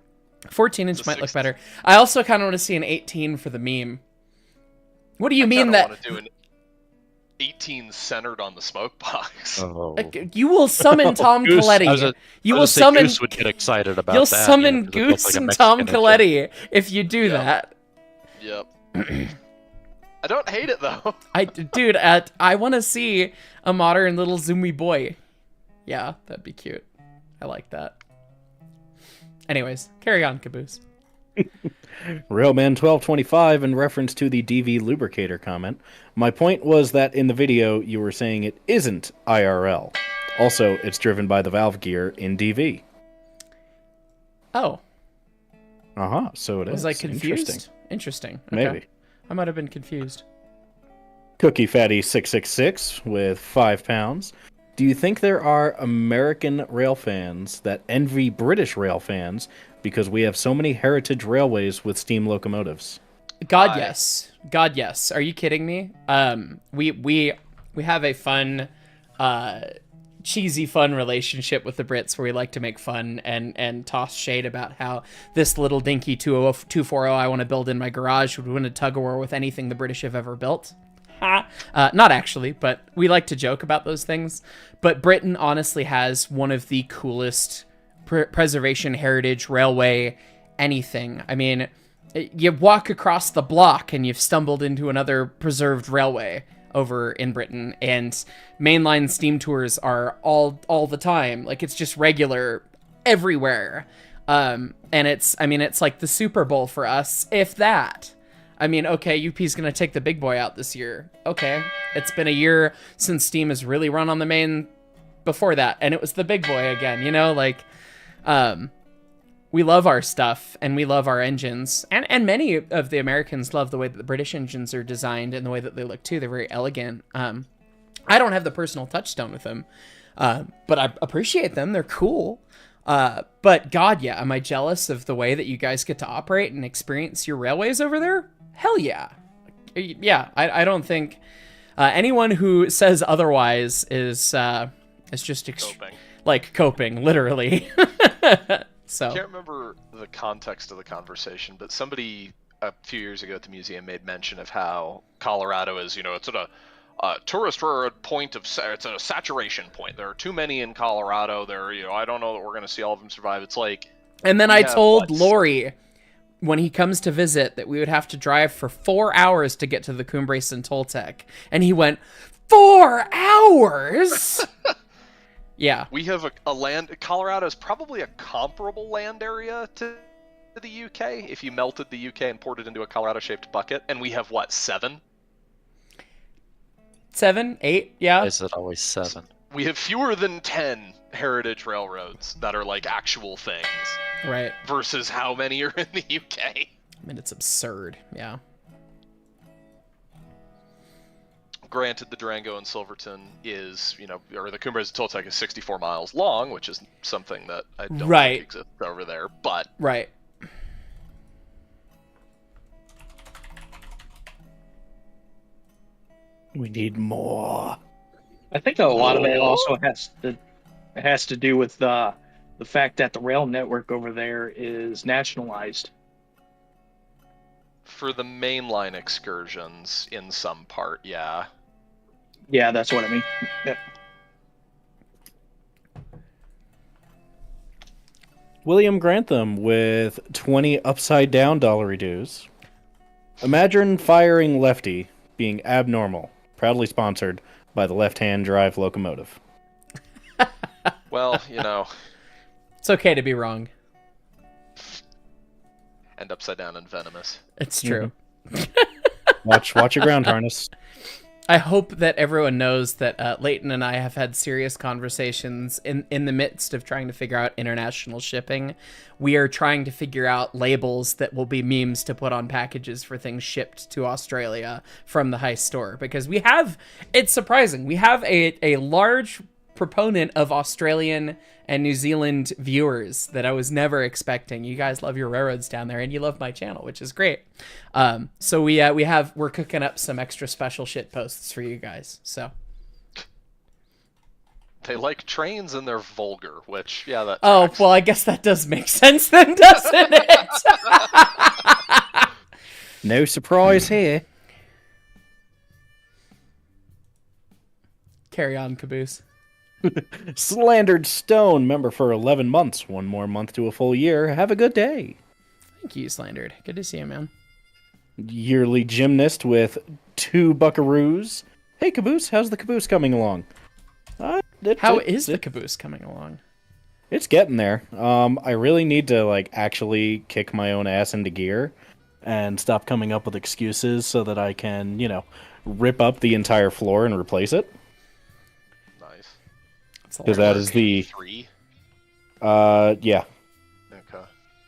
14-inch It's a might look 16. better. I also kind of want to see an 18 for the meme. What do you mean I that... want to do an 18 centered on the smoke box. Oh. You will summon Tom Goose, Coletti. You will summon... Goose would get excited about You'll that. summon 'cause it looks Goose like a and Mexican Tom engine. Coletti if you do Yeah. that. Yep. I don't hate it though. Dude, I want to see a modern little zoomy boy. Yeah, that'd be cute. I like that. Anyways, carry on, Caboose. Railman1225 in reference to the DV lubricator comment. My point was that in the video you were saying it isn't IRL. Also, it's driven by the valve gear in DV. Oh, So it is. was I confused? Interesting. Interesting. Okay. Maybe. I might have been confused. Cookie Fatty 666 with £5. Do you think there are American rail fans that envy British rail fans because we have so many heritage railways with steam locomotives? God, yes. God, yes. Are you kidding me? We have a fun, cheesy, fun relationship with the Brits where we like to make fun and toss shade about how this little dinky 240 I want to build in my garage would win a tug of war with anything the British have ever built. Not actually, but we like to joke about those things. But Britain honestly has one of the coolest preservation heritage railway anything. I mean, you walk across the block and you've stumbled into another preserved railway over in Britain, and mainline steam tours are all the time. Like, it's just regular everywhere. And it's like the Super Bowl for us, if that. I mean, okay, UP's going to take the big boy out this year. Okay. It's been a year since Steam has really run on the main before that, and it was the big boy again, you know? Like, we love our stuff, and we love our engines. And many of the Americans love the way that the British engines are designed and the way that they look, too. They're very elegant. I don't have the personal touchstone with them, but I appreciate them. They're cool. But God, yeah, am I jealous of the way that you guys get to operate and experience your railways over there? Hell yeah. Yeah, I don't think anyone who says otherwise is just coping, literally. So I can't remember the context of the conversation, but somebody a few years ago at the museum made mention of how Colorado is, it's at a tourist point it's at a saturation point. There are too many in Colorado. I don't know that we're going to see all of them survive. It's like, and then I told Lori when he comes to visit that we would have to drive for 4 hours to get to the Cumbres and Toltec, and he went, 4 hours. Yeah. We have a land. Colorado is probably a comparable land area to the UK if you melted the UK and poured it into a Colorado-shaped bucket. And we have, what, 7? 7, 8, yeah. Why is it always 7? We have fewer than 10 heritage railroads that are like actual things. Right. Versus how many are in the UK. I mean, it's absurd, yeah. Granted, the Durango and Silverton is, or the Cumbres and Toltec is 64 miles long, which is something that I don't think exists over there, but... Right. We need more. I think a lot of it also has to do with the fact that the rail network over there is nationalized. For the mainline excursions, in some part, yeah. Yeah, that's what I mean. Yeah. William Grantham with 20 upside down dollar dues. Imagine firing lefty being abnormal. Proudly sponsored by the left-hand drive locomotive. Well, It's okay to be wrong. And upside down and venomous. It's true. Watch your ground harness. I hope that everyone knows that Leighton and I have had serious conversations in the midst of trying to figure out international shipping. We are trying to figure out labels that will be memes to put on packages for things shipped to Australia from the Heist store. Because it's surprising, we have a large proponent of Australian and New Zealand viewers that I was never expecting. You guys love your railroads down there, and you love my channel, which is great. So we're cooking up some extra special shit posts for you guys. So they like trains and they're vulgar, which that. Oh tracks. well, I guess that does make sense then, doesn't it? No surprise here. Carry on, Caboose. Slandered Stone, member for 11 months. One more month to a full year. Have a good day. Thank you, Slandered. Good to see you, man. Yearly gymnast with 2 buckaroos. Hey, Caboose, how's the Caboose coming along? How is the Caboose coming along? It's getting there. I really need to actually kick my own ass into gear and stop coming up with excuses so that I can, rip up the entire floor and replace it. Because that is the 3. Yeah. Okay.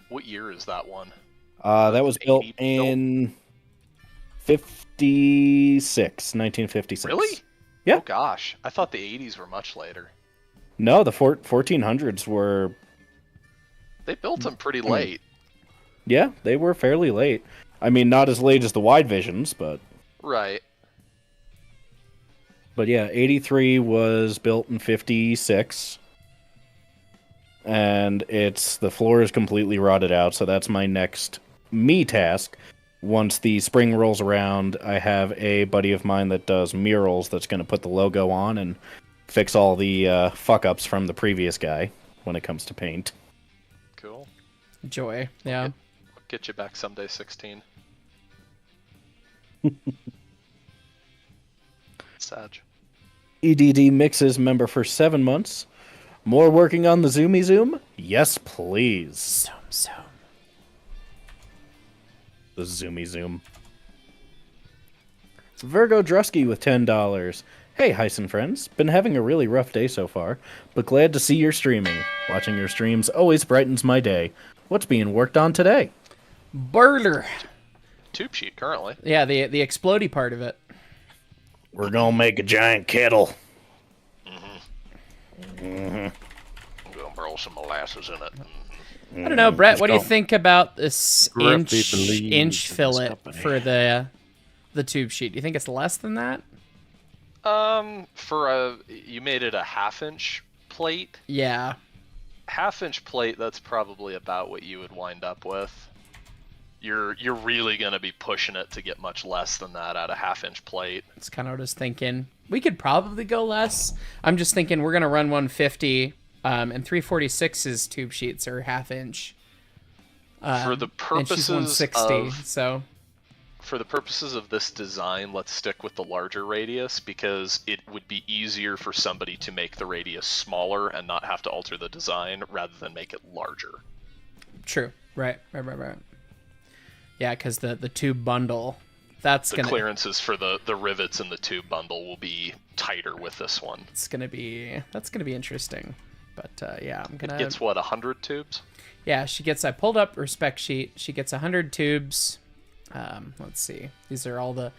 What year is that one? That was built in 1956. Really? Yeah. Oh gosh, I thought the 80s were much later. No, the 1400s were. They built them pretty late. Yeah, they were fairly late. I mean, not as late as the wide visions, but. Right. But yeah, 83 was built in 56. And the floor is completely rotted out, so that's my next task. Once the spring rolls around, I have a buddy of mine that does murals that's going to put the logo on and fix all the fuck-ups from the previous guy when it comes to paint. Cool. Joy, yeah. I'll get you back someday, 16. Sag. EDD Mixes member for 7 months. More working on the Zoomy Zoom? Yes, please. Zoom. The Zoomy Zoom. Virgo Drusky with $10. Hey, Heisen friends. Been having a really rough day so far, but glad to see you're streaming. Watching your streams always brightens my day. What's being worked on today? Burler. Tube sheet currently. Yeah, the explodey part of it. We're gonna make a giant kettle. I'm gonna roll some molasses in it. I don't know, Brett. What do you Don't- think about this Griffey inch believes in this fillet company. for the tube sheet? Do you think it's less than that? You made it a 1/2 inch plate. Yeah. 1/2 inch plate, that's probably about what you would wind up with. You're really gonna be pushing it to get much less than that at a 1/2 inch plate. That's kind of what I was thinking. We could probably go less. I'm just thinking we're gonna run 150, and 346's tube sheets are 1/2 inch. For the And she's purposes 160, of so for the purposes of this design, let's stick with the larger radius because it would be easier for somebody to make the radius smaller and not have to alter the design rather than make it larger. true. Right. Yeah, because the tube bundle, that's The gonna clearances for the rivets in the tube bundle will be tighter with this one. that's gonna be interesting. But yeah, I'm gonna. It gets what, 100 tubes? Yeah, she gets. I pulled up her spec sheet. She gets 100 tubes. Let's see. These are all the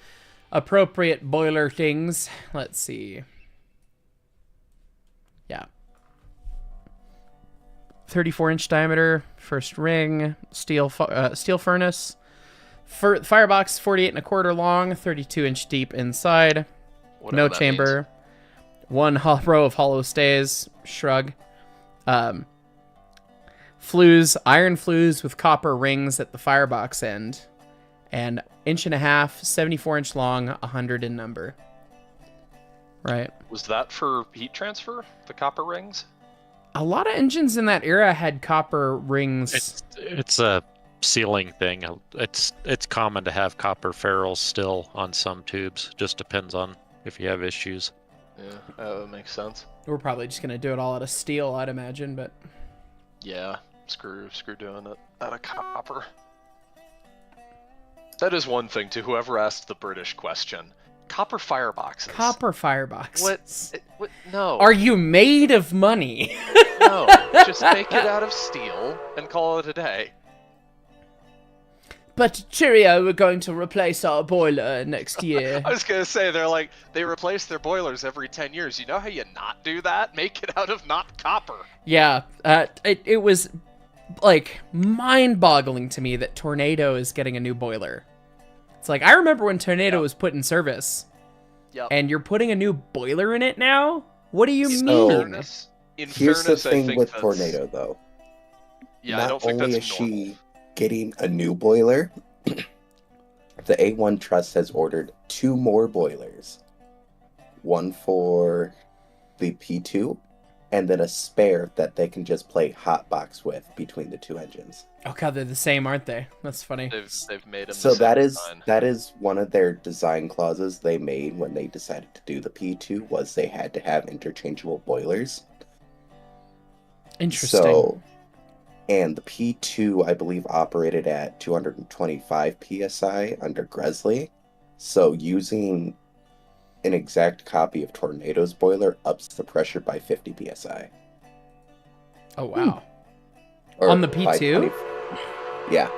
appropriate boiler things. Let's see. Yeah. 34-inch diameter, first ring, steel furnace. Firebox 48 1/4 long, 32-inch deep inside. Whatever No that chamber. One row of hollow stays. Shrug. Flues, iron flues with copper rings at the firebox end. And 1.5 inch, 74-inch long, 100 in number. Right. means. Was that for heat transfer? The copper rings? A lot of engines in that era had copper rings. It's a sealing thing. It's common to have copper ferrules still on some tubes. Just depends on if you have issues. Yeah, that makes sense. We're probably just gonna do it all out of steel, I'd imagine, but Yeah, screw doing it out of copper. That is one thing to whoever asked the British question. Copper fireboxes. copper firebox. What? No. Are you made of money? No. Just make it out of steel and call it a day. But Cheerio, we're going to replace our boiler next year. I was gonna say they replace their boilers every 10 years. You know how you not do that? Make it out of not copper. Yeah, it was like mind-boggling to me that Tornado is getting a new boiler. It's like I remember when Tornado was put in service, Yep. and you're putting a new boiler in it now. What do you In mean? fairness, Here's the I thing think with that's- Tornado, though. Yeah, I Not don't think only that's is normal. she getting a new boiler, the A1 Trust has ordered 2 more boilers. One for the P2, and then a spare that they can just play hotbox with between the 2 engines. Oh god, they're the same, aren't they? That's funny. They've made them. So the same design. that is one of their design clauses they made when they decided to do the P2 was they had to have interchangeable boilers. Interesting. So, and the P2, I believe, operated at 225 psi under Gresley. So using an exact copy of Tornado's boiler ups the pressure by 50 psi. Oh wow. Or On the by P2? 20 Yeah.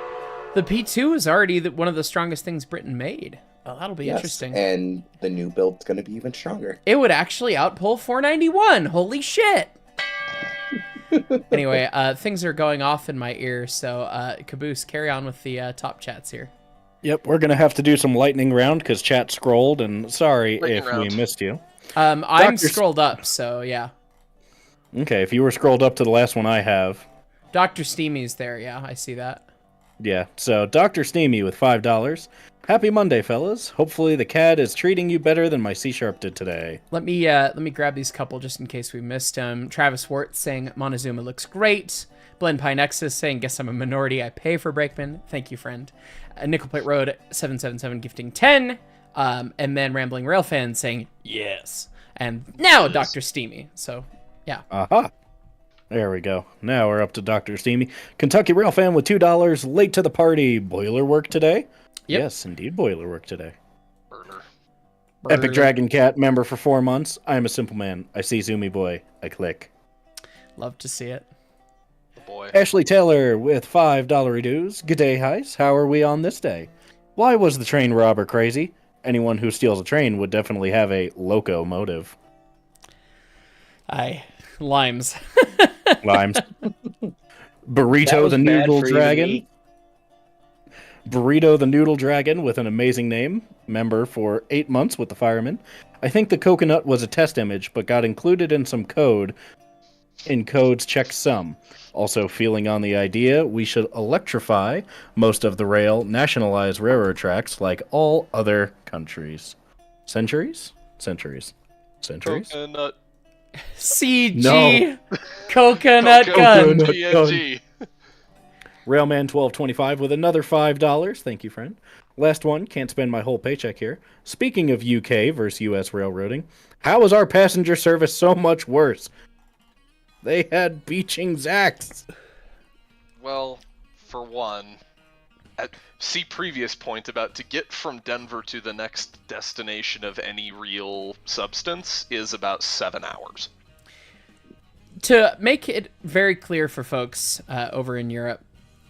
The P2 is already one of the strongest things Britain made. Oh, that'll be Yes, interesting. and the new build's going to be even stronger. It would actually outpull 491. Holy shit. Anyway, things are going off in my ear, so Caboose, carry on with the top chats here. Yep, we're gonna have to do some lightning round because chat scrolled, and sorry Lightning if we round. missed you. I'm Dr. scrolled up, so yeah. Okay, if you were scrolled up to the last one I have, Dr. Steamy's there, yeah, I see that. yeah. So Dr. Steamy with $5. Happy Monday, fellas. Hopefully the CAD is treating you better than my C# did today. Let me grab these couple just in case we missed them. Travis Wart saying Montezuma looks great. Blend Pie Nexus saying guess I'm a minority. I pay for Brakeman. Thank you, friend. Nickel Plate Road 777 gifting 10. And then Rambling Railfan saying yes. And now Dr. Steamy. So yeah. Aha. There we go. Now we're up to Dr. Steamy. Kentucky Railfan with $2. Late to the party. Boiler work today? Yep. Yes, indeed, boiler work today. Burner. Epic Dragon Cat member for 4 months. I am a simple man. I see Zoomy Boy. I click. Love to see it. The boy. Ashley Taylor with $5 dues. Good day, Heis. How are we on this day? Why was the train robber crazy? anyone who steals a train would definitely have a locomotive. Aye. Limes. Limes. That Burrito was the bad Noodle for even Dragon. me. Burrito the Noodle Dragon with an amazing name. Member for 8 months with the Firemen. I think the coconut was a test image, but got included in some code. In codes, check some. Also, feeling on the idea, we should electrify most of the rail, nationalize railroad tracks like all other countries. Centuries? Centuries. Centuries? Coconut. CG. No. Coconut gun. Coconut. GNG. Railman1225 with another $5. Thank you, friend. Last one. Can't spend my whole paycheck here. Speaking of UK versus US railroading, how is our passenger service so much worse? They had beaching Zacks. Well, for one, see previous point about to get from Denver to the next destination of any real substance is about 7 hours. To make it very clear for folks over in Europe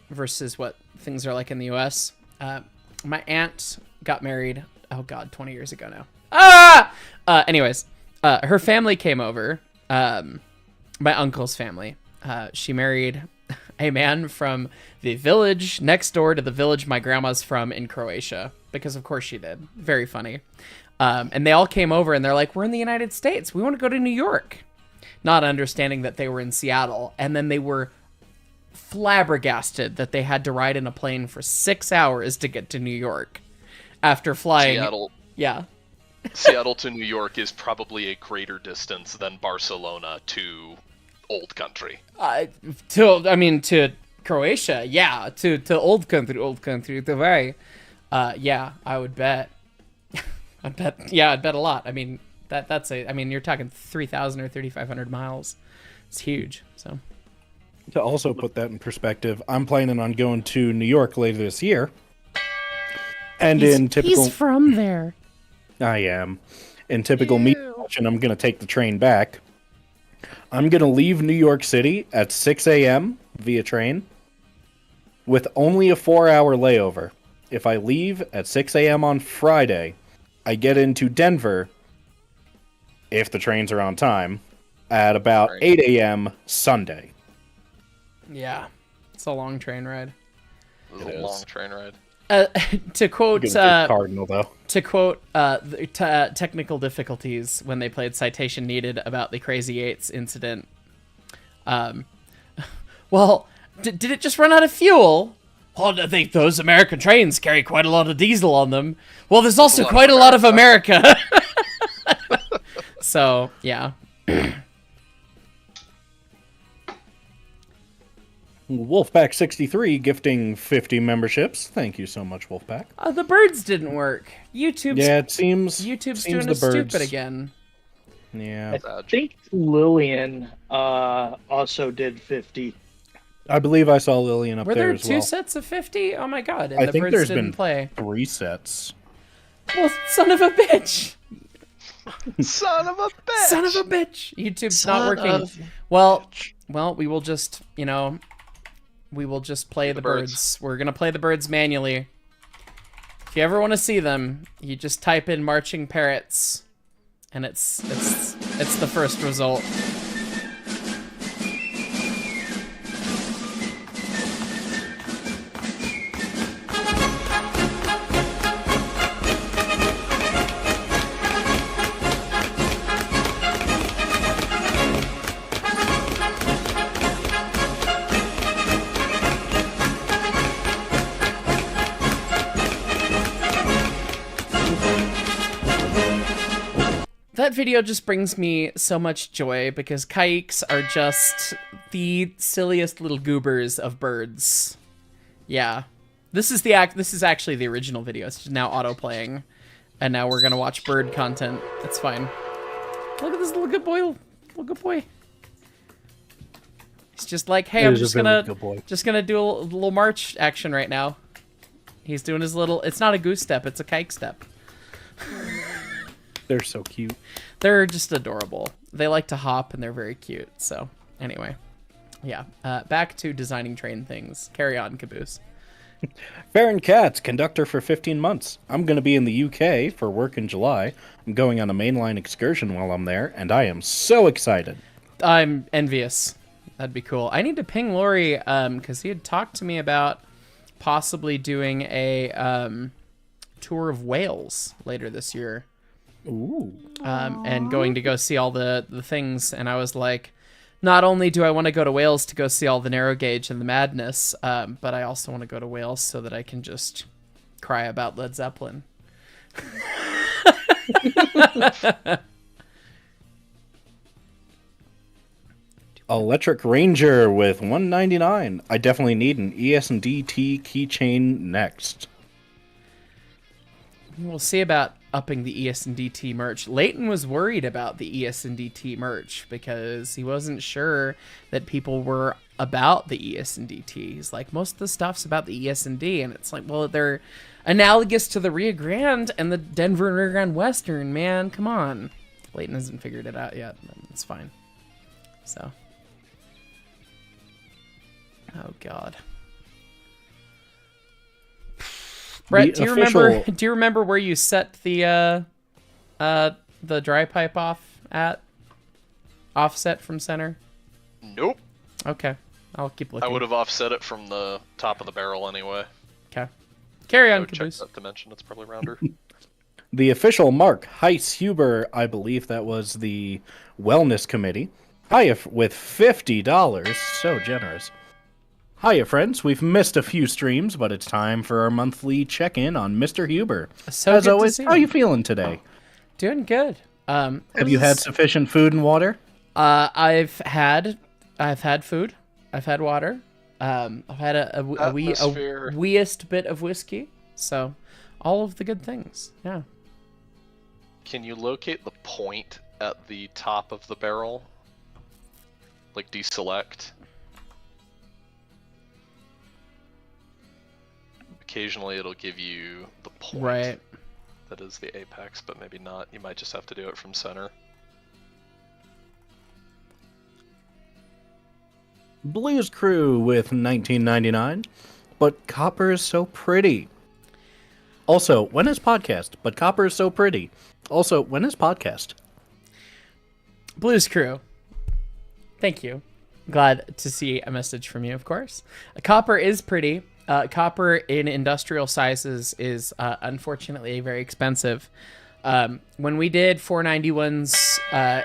versus what things are like in the US, my aunt got married, 20 years ago now. Anyways, her family came over, my uncle's family. She married a man from the village next door to the village my grandma's from in Croatia, because of course she did. Very funny. And they all came over and they're like, we're in the United States. We want to go to New York. Not understanding that they were in Seattle. And then they were flabbergasted that they had to ride in a plane for 6 hours to get to New York after flying. Seattle. Yeah. Seattle to New York is probably a greater distance than Barcelona to Old Country. To Croatia, yeah. To old country, the way. Yeah, I would bet. I'd bet a lot. I mean, you're talking 3,000 or 3,500 miles. It's huge. So To also put that in perspective, I'm planning on going to New York later this year. And he's from there. I am. In typical me fashion, I'm going to take the train back. I'm going to leave New York City at 6 a.m. via train with only a 4-hour layover. If I leave at 6 a.m. on Friday, I get into Denver, if the trains are on time, at about 8 a.m. Sunday. Yeah. It's a long train ride. It is a long train ride. To quote Cardinal, though. To quote technical difficulties when they played Citation Needed about the Crazy Eights incident. Well, did it just run out of fuel? Well, I think those American trains carry quite a lot of diesel on them. Well, there's also quite a lot of America. So, yeah. Wolfpack63 gifting 50 memberships. Thank you so much, Wolfpack. The birds didn't work. It seems YouTube's seems doing the us birds. stupid again. Yeah. I think Lillian also did 50. I believe I saw Lillian up Were there there as two well. sets of 50? Oh my god, and I the think birds there's didn't been play. 3 sets. Well, son of a bitch! Son of a bitch! Son of a bitch! YouTube's Son not working. of a Well, we will just, we will just play the birds. birds. We're gonna play the birds manually. If you ever want to see them, you just type in marching parrots, and it's the first result. That video just brings me so much joy because kikes are just the silliest little goobers of birds. Yeah. This is actually the original video. It's just now auto-playing. And now we're gonna watch bird content. That's fine. Look at this little good boy. Little good boy. He's just like, hey, I'm just gonna do a little march action right now. He's doing his little, it's not a goose step, it's a kike step. They're so cute. They're just adorable. They like to hop and they're very cute. So anyway, yeah. Back to designing train things. Carry on, Caboose. Farron Katz, conductor for 15 months. I'm going to be in the UK for work in July. I'm going on a mainline excursion while I'm there, and I am so excited. I'm envious. That'd be cool. I need to ping Lori because he had talked to me about possibly doing a tour of Wales later this year. Ooh. And going to go see all the things. And I was like, not only do I want to go to Wales to go see all the narrow gauge and the madness, but I also want to go to Wales so that I can just cry about Led Zeppelin. Electric Ranger with $199. I definitely need an ES&DT keychain next. We'll see about upping the ES&DT merch. Leighton was worried about the ES&DT merch because he wasn't sure that people were about the ES&DT. He's like, most of the stuff's about the ES&D, and it's like, well, they're analogous to the Rio Grande and the Denver and Rio Grande Western, man. Come on. Leighton hasn't figured it out yet. It's fine. So. Oh, God. Brett, do you remember where you set the dry pipe off at? Offset from center? Nope. Okay. I'll keep looking. I would have offset it from the top of the barrel anyway. Okay. Carry on, Check Caboose. that dimension, it's probably rounder. The official Mark Heiss Huber, I believe that was the Wellness Committee. Hiya with $50. So generous. Hiya, friends. We've missed a few streams, but it's time for our monthly check-in on Mr. Huber. So as good to always, see how you. you feeling today? Doing good. Have you had sufficient food and water? I've had food. I've had water. I've had a weeest bit of whiskey. So, all of the good things. Yeah. Can you locate the point at the top of the barrel? Like deselect? Occasionally it'll give you the point Right. that is the apex, but maybe not. You might just have to do it from center. Blues Crew with $19.99. But copper is so pretty. Also, when is podcast? But copper is so pretty. Also, when is podcast? Blues Crew. Thank you. Glad to see a message from you, of course. Copper is pretty. Copper in industrial sizes is unfortunately very expensive. When we did 491's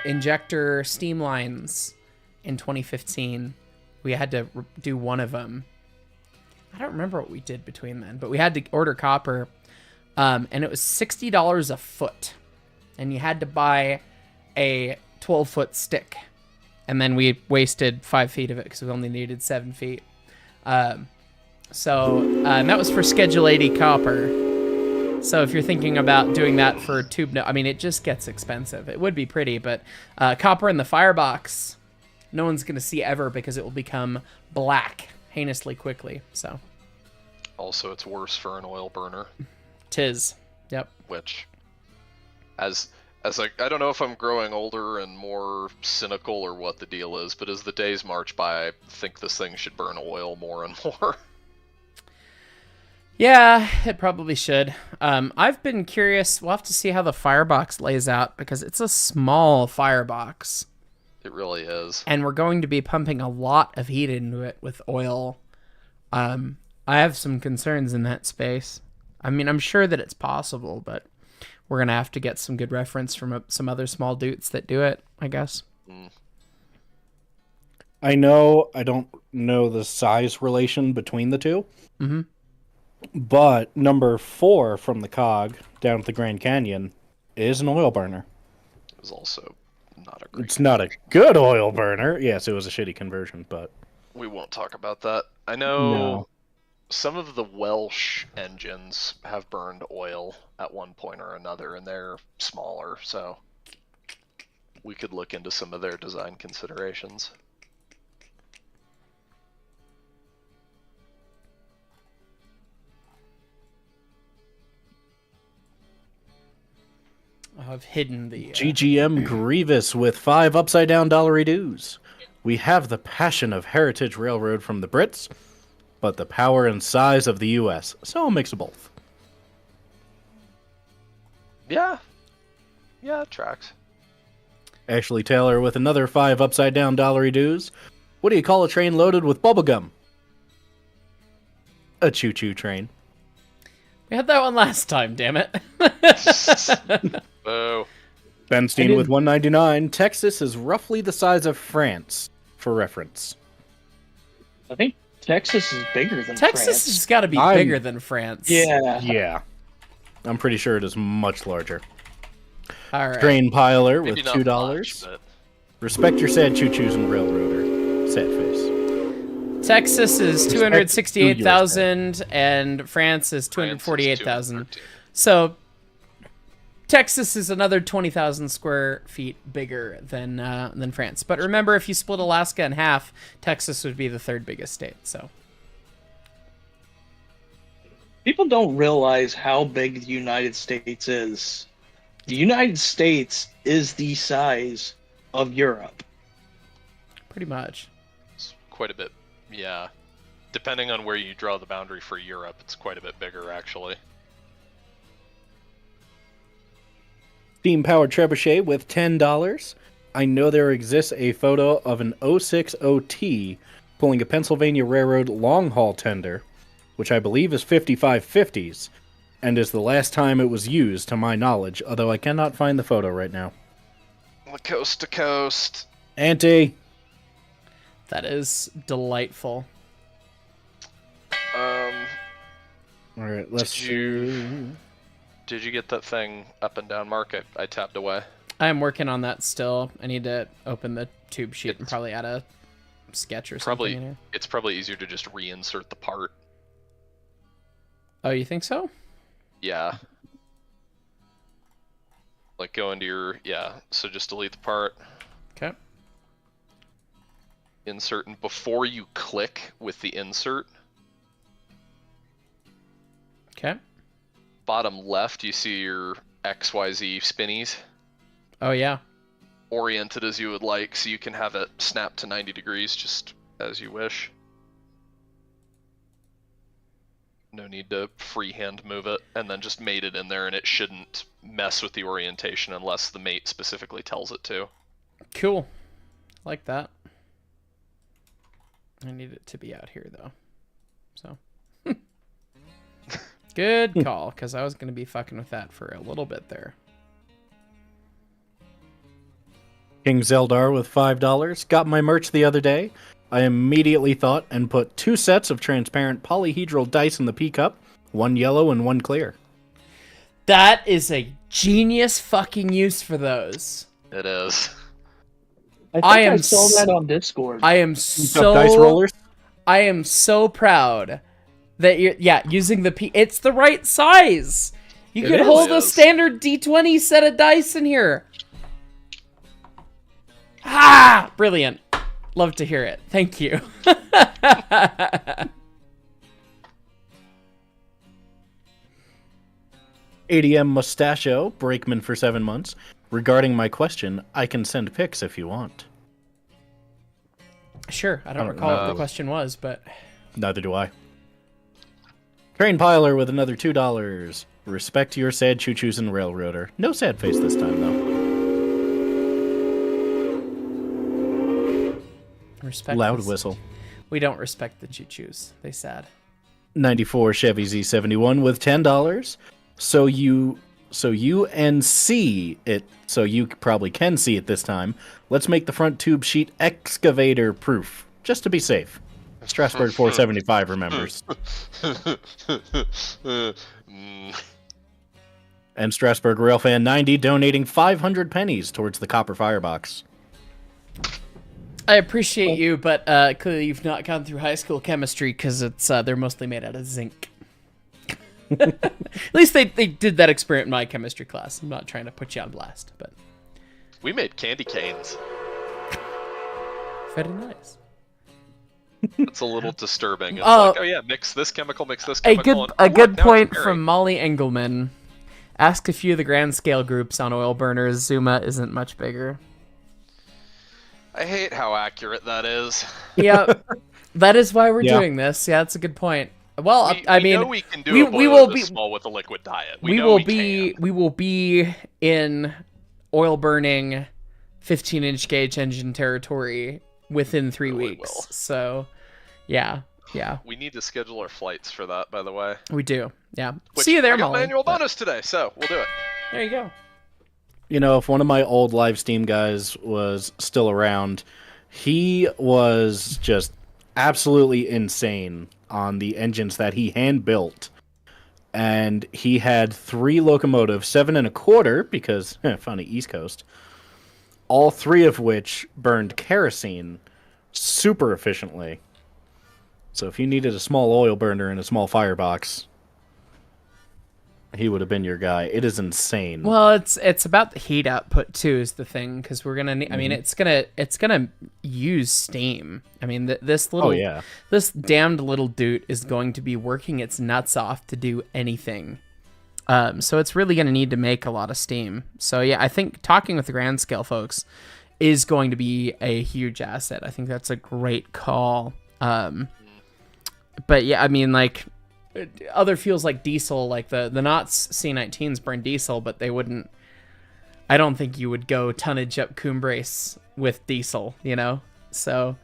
injector steam lines in 2015, we had to do one of them. I don't remember what we did between then, but we had to order copper, and it was $60 a foot, and you had to buy a 12-foot stick, and then we wasted 5 feet of it because we only needed 7 feet. And that was for Schedule 80 copper. So if you're thinking about doing that for a tube, I mean, it just gets expensive. It would be pretty, but copper in the firebox, no one's going to see ever because it will become black heinously quickly. So Also, it's worse for an oil burner, tis. Yep. which, as I don't know if I'm growing older and more cynical or what the deal is, but as the days march by, I think this thing should burn oil more and more. Yeah, it probably should. I've been curious. We'll have to see how the firebox lays out because it's a small firebox. It really is. And we're going to be pumping a lot of heat into it with oil. I have some concerns in that space. I mean, I'm sure that it's possible, but we're going to have to get some good reference from some other small dudes that do it, I guess. I don't know the size relation between the two. Mm-hmm. But number 4 from the COG down at the Grand Canyon is an oil burner. It was also not a great. It's not a good oil burner. Yes, it was a shitty conversion, but We won't talk about that. I know No. some of the Welsh engines have burned oil at one point or another, and they're smaller, so we could look into some of their design considerations. I've hidden the... GGM Grievous with 5 upside down dollary dues. We have the passion of Heritage Railroad from the Brits. but the power and size of the U.S., so a mix of both. Yeah. Yeah, it tracks. Ashley Taylor with another 5 upside-down dollary dues. What do you call a train loaded with bubblegum? A choo-choo train. We had that one last time, damn it. Boo. Ben Steen with 199. Texas is roughly the size of France, for reference. I think Texas is bigger than Texas France. has got to be I'm- bigger than France. Yeah. Yeah. I'm pretty sure it is much larger. All right. Train Piler with Maybe not $2. much, but Respect your sad choo-choos and railroader. Sad face. Texas is Respect 268,000 and France is France is 248,000. 213. So Texas is another 20,000 square feet bigger than France. But remember, if you split Alaska in half, Texas would be the third biggest state. So People don't realize how big the United States is. The United States is the size of Europe. pretty much. It's quite a bit. Yeah. Depending on where you draw the boundary for Europe, it's quite a bit bigger, actually. Steam-powered trebuchet with $10. I know there exists a photo of an 06 OT pulling a Pennsylvania Railroad long-haul tender, which I believe is 5550s, and is the last time it was used, to my knowledge, although I cannot find the photo right now. Coast to coast. Auntie! That is delightful. Alright, let's Did you get that thing up and down, Mark? I tapped away. I'm working on that still. I need to open the tube sheet and It's probably add a sketch or Probably, something in here. it's probably easier to just reinsert the part. Oh, you think so? Yeah. Like go into your, yeah, so just delete the part, Okay. insert, and before you click with the insert, Okay. bottom left, you see your XYZ spinnies Oh, yeah. oriented as you would like, so you can have it snap to 90 degrees just as you wish. No need to freehand move it, and then just mate it in there, and it shouldn't mess with the orientation unless the mate specifically tells it to. Cool. Like that. I need it to be out here, though. So. Good call, because I was going to be fucking with that for a little bit there. King Zeldar with $5. Got my merch the other day. I immediately thought and put 2 sets of transparent polyhedral dice in the P-cup. 1 yellow and 1 clear. That is a genius fucking use for those. It is. I think I I am saw s- that on Discord. I am Dice rollers. I am so proud that you're using the P. It's the right size. You It could is. hold It a is. standard D20 set of dice in here. Ah, brilliant. Love to hear it. Thank you. ADM Mustachio, Brakeman for 7 months. Regarding my question, I can send pics if you want. Sure. I don't don't recall what the know. question was, but Neither do I. Train Piler with another $2. Respect your sad choo-choos and railroader. No sad face this time, though. respect Loud this. whistle. We don't respect the choo-choos. They sad. 94 Chevy Z71 with $10. So you and see it, so you probably can see it this time. Let's make the front tube sheet excavator proof, just to be safe. Strasbourg 475 remembers. And Strasbourg Railfan 90 donating 500 pennies towards the copper firebox. I appreciate you, but clearly you've not gone through high school chemistry because it's they're mostly made out of zinc. At least they did that experiment in my chemistry class. I'm not trying to put you on blast, but We made candy canes. very nice. It's a little disturbing. It's Oh. like, oh yeah, mix this chemical, mix this A chemical. good and, a good now it's point berry. from Molly Engelman. Ask a few of the grand scale groups on oil burners. Zuma isn't much bigger. I hate how accurate that is. Yep. That is why we're Yeah. doing this. Yeah, that's a good point. Well, We, I we mean, know we can do we- a we boiler will this be- small with a liquid diet. we know will we be can. we will be in oil burning 15-inch gauge engine territory within 3 Really weeks. will. So, yeah. We need to schedule our flights for that, by the way. We do. Yeah. Which See you there, I got my Molly. annual bonus today, so we'll do it. There you go. You know, if one of my old live Steam guys was still around, he was just absolutely insane on the engines that he hand built. And he had 3 locomotives, 7 1/4, because funny, East Coast. All 3 of which burned kerosene super efficiently. So if you needed a small oil burner and a small firebox, he would have been your guy. It is insane. Well, it's about the heat output too is the thing, because we're gonna need. I mean, it's gonna use steam. I mean, this little this damned little dude is going to be working its nuts off to do anything. So it's really gonna need to make a lot of steam. So yeah, I think talking with the grand scale folks is going to be a huge asset. I think that's a great call. But yeah, I mean, like, other fuels like diesel, like the Knott's C19s burn diesel, but they wouldn't. I don't think you would go tonnage up Cumbres with diesel, you know. So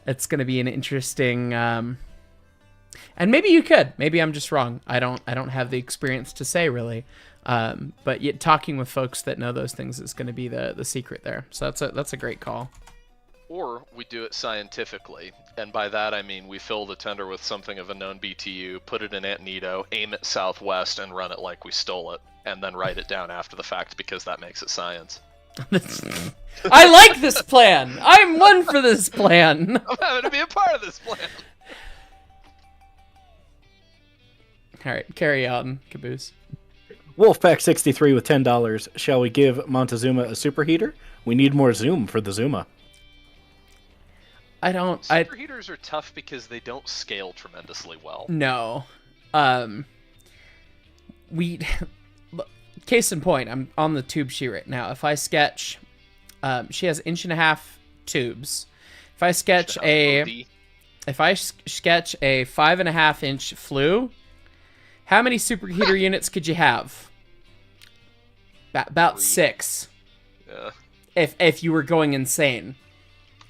it's going to be an interesting. And maybe you could. Maybe I'm just wrong. I don't have the experience to say really. But yet talking with folks that know those things is going to be the secret there. So that's a great call. Or we do it scientifically, and by that I mean we fill the tender with something of a known BTU, put it in Antonito, aim it southwest, and run it like we stole it, and then write it down after the fact because that makes it science. I like this plan. I'm one for this plan. I'm having to be a part of this plan. All right, carry on, Caboose. Wolfpack63 with $10. Shall we give Montezuma a superheater? We need more zoom for the Zuma. Superheaters are tough because they don't scale tremendously well. No. Case in point, I'm on the tube sheet right now. If I sketch, she has 1.5 tubes. If I sketch a 5.5-inch flue, how many superheater units could you have? About 3. 6. Yeah. If you were going insane.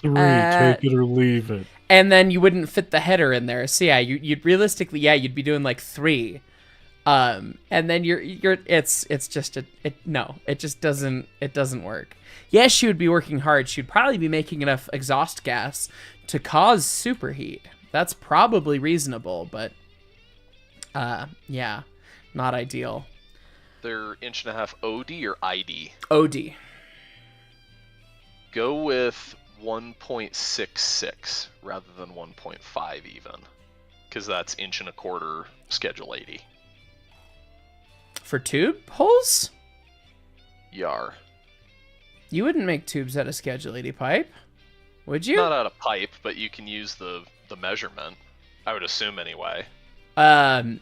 3, take it or leave it. And then you wouldn't fit the header in there. So yeah, you'd realistically, you'd be doing like 3. And then it just doesn't work. Yes, she would be working hard. She'd probably be making enough exhaust gas to cause superheat. That's probably reasonable, but yeah, not ideal. They're 1.5 OD or ID? OD. Go with 1.66 rather than 1.5 even, because that's 1.25 schedule 80. For tube holes? Yar. You wouldn't make tubes out of schedule 80 pipe, would you? Not out of pipe, but you can use the measurement. I would assume anyway. I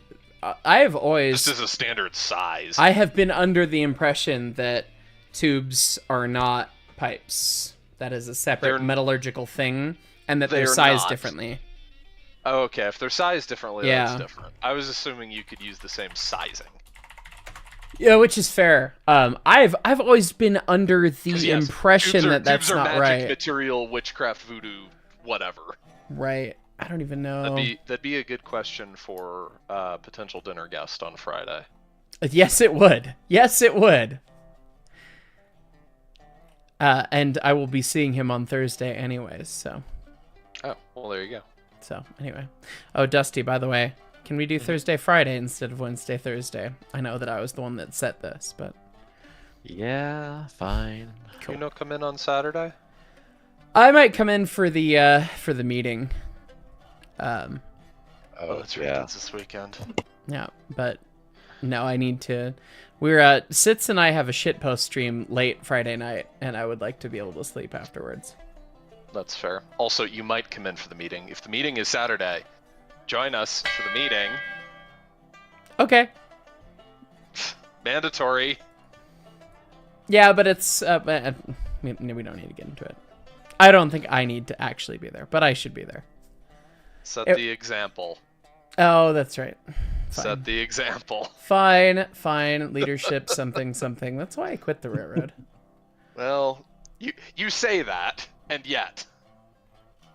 have always. This is a standard size. I have been under the impression that tubes are not pipes. That is a separate metallurgical thing, and that they're sized differently. Oh, okay. If they're sized differently, Yeah. that's different. I was assuming you could use the same sizing. Yeah, which is fair. I've always been under the impression that that's tubes are not magic right. material, witchcraft, voodoo, whatever. Right. I don't even know. That'd be a good question for potential dinner guest on Friday. Yes, it would. Yes, it would. And I will be seeing him on Thursday anyways, so. Oh, well, there you go. So, anyway. Oh, Dusty, by the way, can we do Thursday, Friday instead of Wednesday, Thursday? I know that I was the one that set this, but. Yeah, fine. Can you not come in on Saturday? I might come in for the meeting. Oh, that's right. That's this weekend. Yeah, but no, I need to. Sitz and I have a shitpost stream late Friday night, and I would like to be able to sleep afterwards. That's fair. Also, you might come in for the meeting. If the meeting is Saturday, join us for the meeting. Okay. Mandatory. Yeah, but it's we don't need to get into it. I don't think I need to actually be there, but I should be there. Set It- the example. Oh, that's right. Fine. Set the example. Fine. Leadership, something. That's why I quit the railroad. Well, you say that, and yet.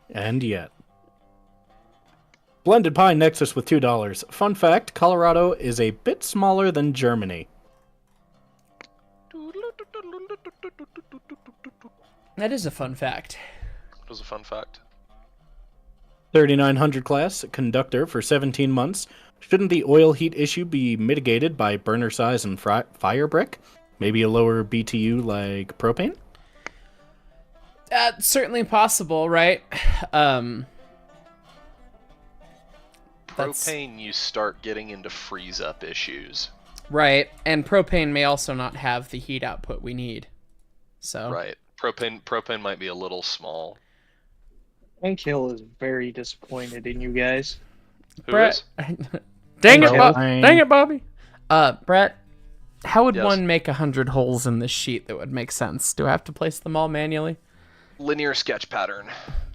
And yet. Blended Pine Nexus with $2. Fun fact, Colorado is a bit smaller than Germany. That is a fun fact. It was a fun fact. 3900 class, conductor for 17 months. Shouldn't the oil heat issue be mitigated by burner size and fire brick? Maybe a lower BTU like propane? That's certainly possible, right? That's- Propane, you start getting into freeze-up issues. Right, and propane may also not have the heat output we need. So Right. Propane might be a little small. Hank Hill is very disappointed in you guys. Who Brett, is? dang it, Well, Dang it, Bobby. Brett, how would Yes. one make 100 holes in this sheet that would make sense? Do I have to place them all manually? Linear sketch pattern.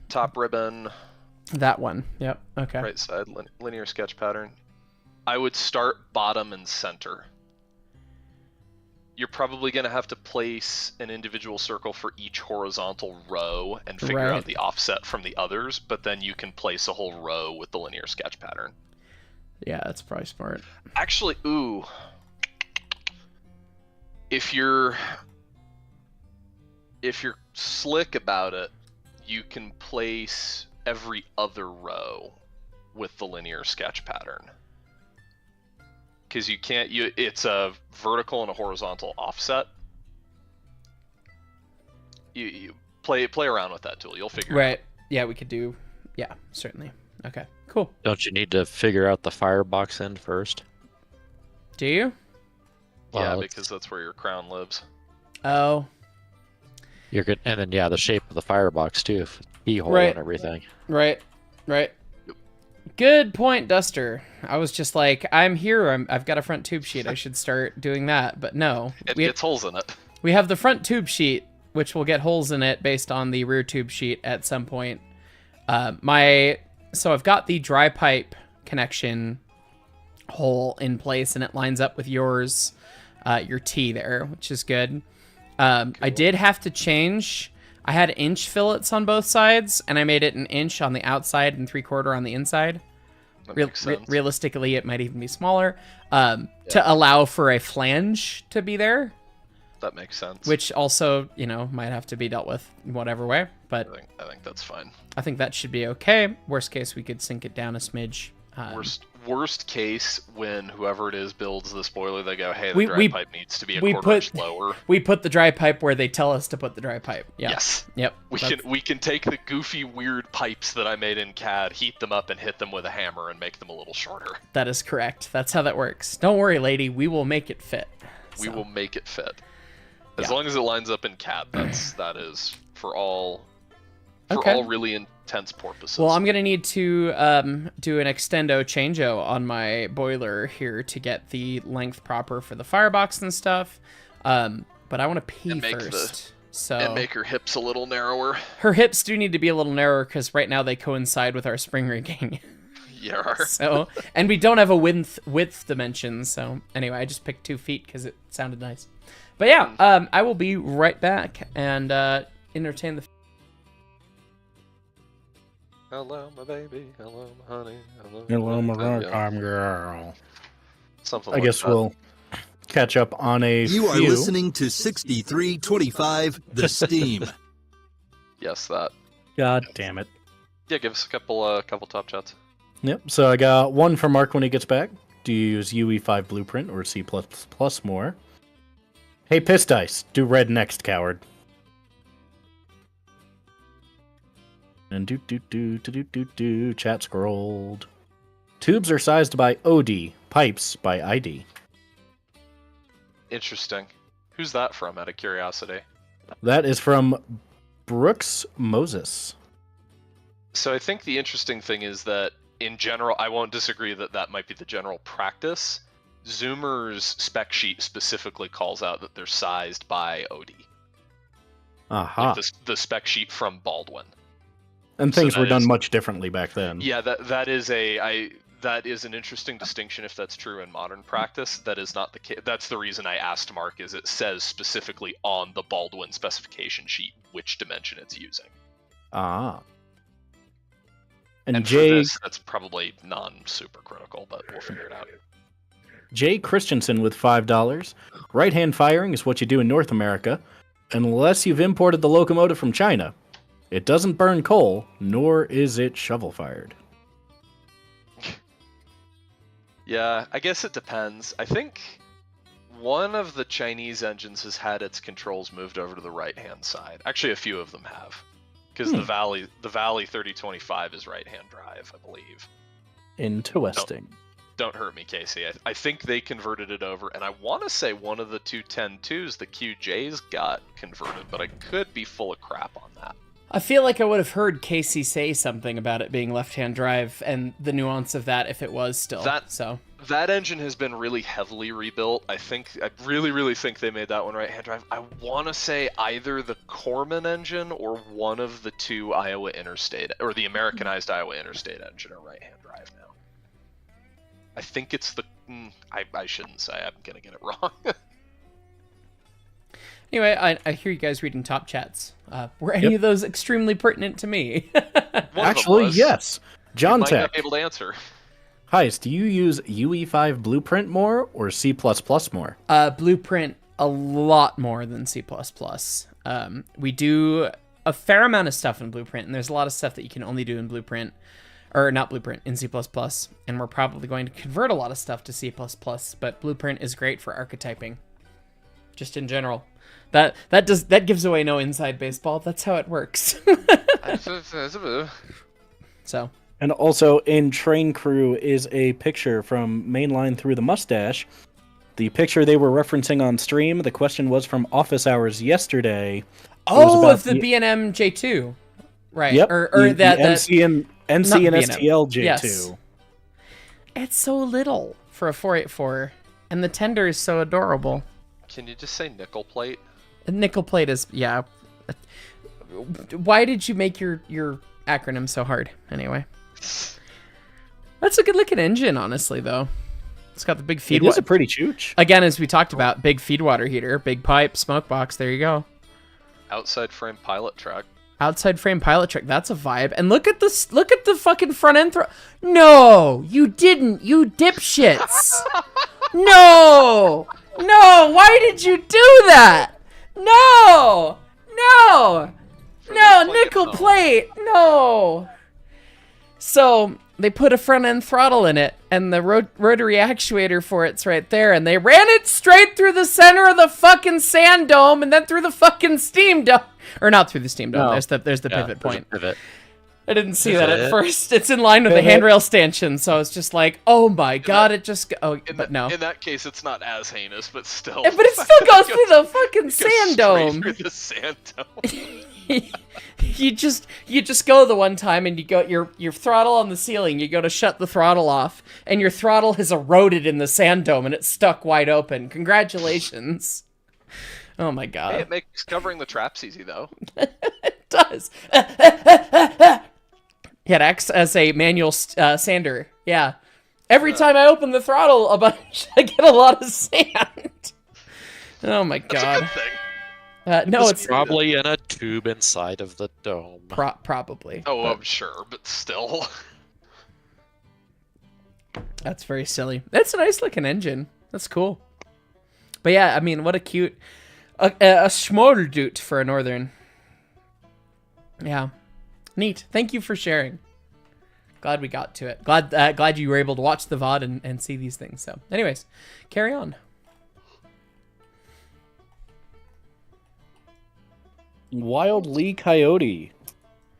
Top ribbon, That one. Yep. Okay. right side, linear sketch pattern. I would start bottom and center. You're probably going to have to place an individual circle for each horizontal row and figure Right. out the offset from the others, but then you can place a whole row with the linear sketch pattern. Yeah, that's probably smart. Actually, ooh. If you're slick about it, you can place every other row with the linear sketch pattern. Because it's a vertical and a horizontal offset. You play around with that tool. You'll figure it out. Right. Yeah, we could do. Yeah, certainly. Okay. Cool. Don't you need to figure out the firebox end first? Do you? Yeah, Well, because that's where your crown lives. Oh, You're good, and then the shape of the firebox too, keyhole Right. and everything. right. Good point, Duster. I was just like, I'm here. I've got a front tube sheet. I should start doing that. But no, It gets holes in it. we have the front tube sheet, which will get holes in it based on the rear tube sheet at some point. So I've got the dry pipe connection hole in place, and it lines up with yours, your T there, which is good. I did have to change. I had inch fillets on both sides, and I made it an inch on the outside and 3/4 on the inside. That makes sense. Realistically, it might even be smaller, to allow for a flange to be there, That makes sense. which also, might have to be dealt with in whatever way. But I think that's fine. I think that should be okay. Worst case, we could sink it down a smidge. Worst case, when whoever it is builds the spoiler, they go, "Hey, the We- dry we- pipe needs to be a we quarter put- inch lower." We put the dry pipe where they tell us to put the dry pipe. Yeah. Yes, Yep. we can take the goofy, weird pipes that I made in CAD, heat them up, and hit them with a hammer, and make them a little shorter. That is correct. That's how that works. Don't worry, lady. We will make it fit. We So, will make it fit, as Yeah. long as it lines up in CAD. That is for all Okay. really intense purposes. Well, I'm gonna need to do an extendo changeo on my boiler here to get the length proper for the firebox and stuff. But I want to pee And make first. So and make her hips a little narrower. her hips do need to be a little narrower because right now they coincide with our spring rigging. Yeah. So, and we don't have a width dimension. So anyway, I just picked 2 feet because it sounded nice. But yeah, I will be right back and entertain the. Hello, my baby. Hello, my honey. Hello, my Yeah. ragtime girl. Something I like guess that. we'll catch up on a You are few. listening to 6325 The Steam. Yes, that. God damn it. Yeah, give us a couple top chats. Yep, so I got one for Mark when he gets back. Do you use UE5 Blueprint or C++ more? Hey, Piss Dice, do red next, coward. And chat scrolled. Tubes are sized by OD, pipes by ID. Interesting. Who's that from, out of curiosity? That is from Brooks Moses. So I think the interesting thing is that, in general, I won't disagree that might be the general practice. Zoomer's spec sheet specifically calls out that they're sized by OD. Aha. Like the spec sheet from Baldwin. And So things were that done is- much differently back then. Yeah, that is an interesting distinction if that's true in modern practice. That is not the case. That's the reason I asked Mark, is it says specifically on the Baldwin specification sheet which dimension it's using. Ah. And And for Jay this, that's probably non-super critical, but we'll figure it out. Jay Christensen with $5. Right-hand firing is what you do in North America, unless you've imported the locomotive from China. It doesn't burn coal, nor is it shovel-fired. Yeah, I guess it depends. I think one of the Chinese engines has had its controls moved over to the right-hand side. Actually, a few of them have, because the Valley 3025 is right-hand drive, I believe. Interesting. Don't hurt me, Casey. I think they converted it over, and I want to say one of the 210-2s, the QJs, got converted, but I could be full of crap on that. I feel like I would have heard Casey say something about it being left-hand drive and the nuance of that if it was still. That engine has been really heavily rebuilt. I really think they made that one right-hand drive. I want to say either the Corman engine or one of the two Iowa Interstate, or the Americanized Iowa Interstate engine are right-hand drive now. I think it's the... I shouldn't say. I'm going to get it wrong. Anyway, I hear you guys reading top chats. Were any of those extremely pertinent to me? Actually, yes. John might not Tech. be able to answer. Heist, do you use UE5 Blueprint more or C++ more? Blueprint a lot more than C++. We do a fair amount of stuff in Blueprint, and there's a lot of stuff that you can only do in Blueprint, or not Blueprint, in C++, and we're probably going to convert a lot of stuff to C++, but Blueprint is great for archetyping, just in general. That gives away no inside baseball. That's how it works. So. And also in Train Crew is a picture from Mainline Through the Mustache. The picture they were referencing on stream, the question was from office hours yesterday. Oh, of the B&M J2. Right. Yep. Or the that NC and B&M. STL J2. Yes. It's so little for a 484, and the tender is so adorable. Can you just say nickel plate? Nickel plate is, yeah. Why did you make your acronym so hard, anyway? That's a good looking engine, honestly, though. It's got the big feed It is a pretty chooch. Again, as we talked about, big feed water heater, big pipe, smoke box, there you go. Outside frame pilot track. Outside frame pilot track, that's a vibe. And look at this, look at the fucking front end No, you didn't, you dipshits. No, why did you do that? No, nickel plate, no. So they put a front end throttle in it, and the rotary actuator for it's right there, and they ran it straight through the center of the fucking sand dome, and then through the fucking steam dome, or not through the steam dome. No. There's the pivot point. Pivot. I didn't see that at first. It's in line with the handrail stanchion, so it's just like, oh my god, it just no. In that case, it's not as heinous, but still. But it still goes through the fucking sand dome. Through the sand dome. You just go the one time and you go your throttle on the ceiling. You go to shut the throttle off, and your throttle has eroded in the sand dome, and it's stuck wide open. Congratulations. Oh my god. Hey, it makes covering the traps easy though. It does. Yeah, it acts as a manual sander. Yeah. Every time I open the throttle a bunch, I get a lot of sand. Oh my god. That's a good thing. No, it's probably in a tube inside of the dome. Probably. Oh, I'm sure, but still. That's very silly. That's a nice looking engine. That's cool. But yeah, I mean, what a cute, a schmodeldoot for a northern. Yeah, neat. Thank you for sharing. Glad we got to it. Glad you were able to watch the VOD and see these things. So, anyways, carry on. Wild Lee Coyote,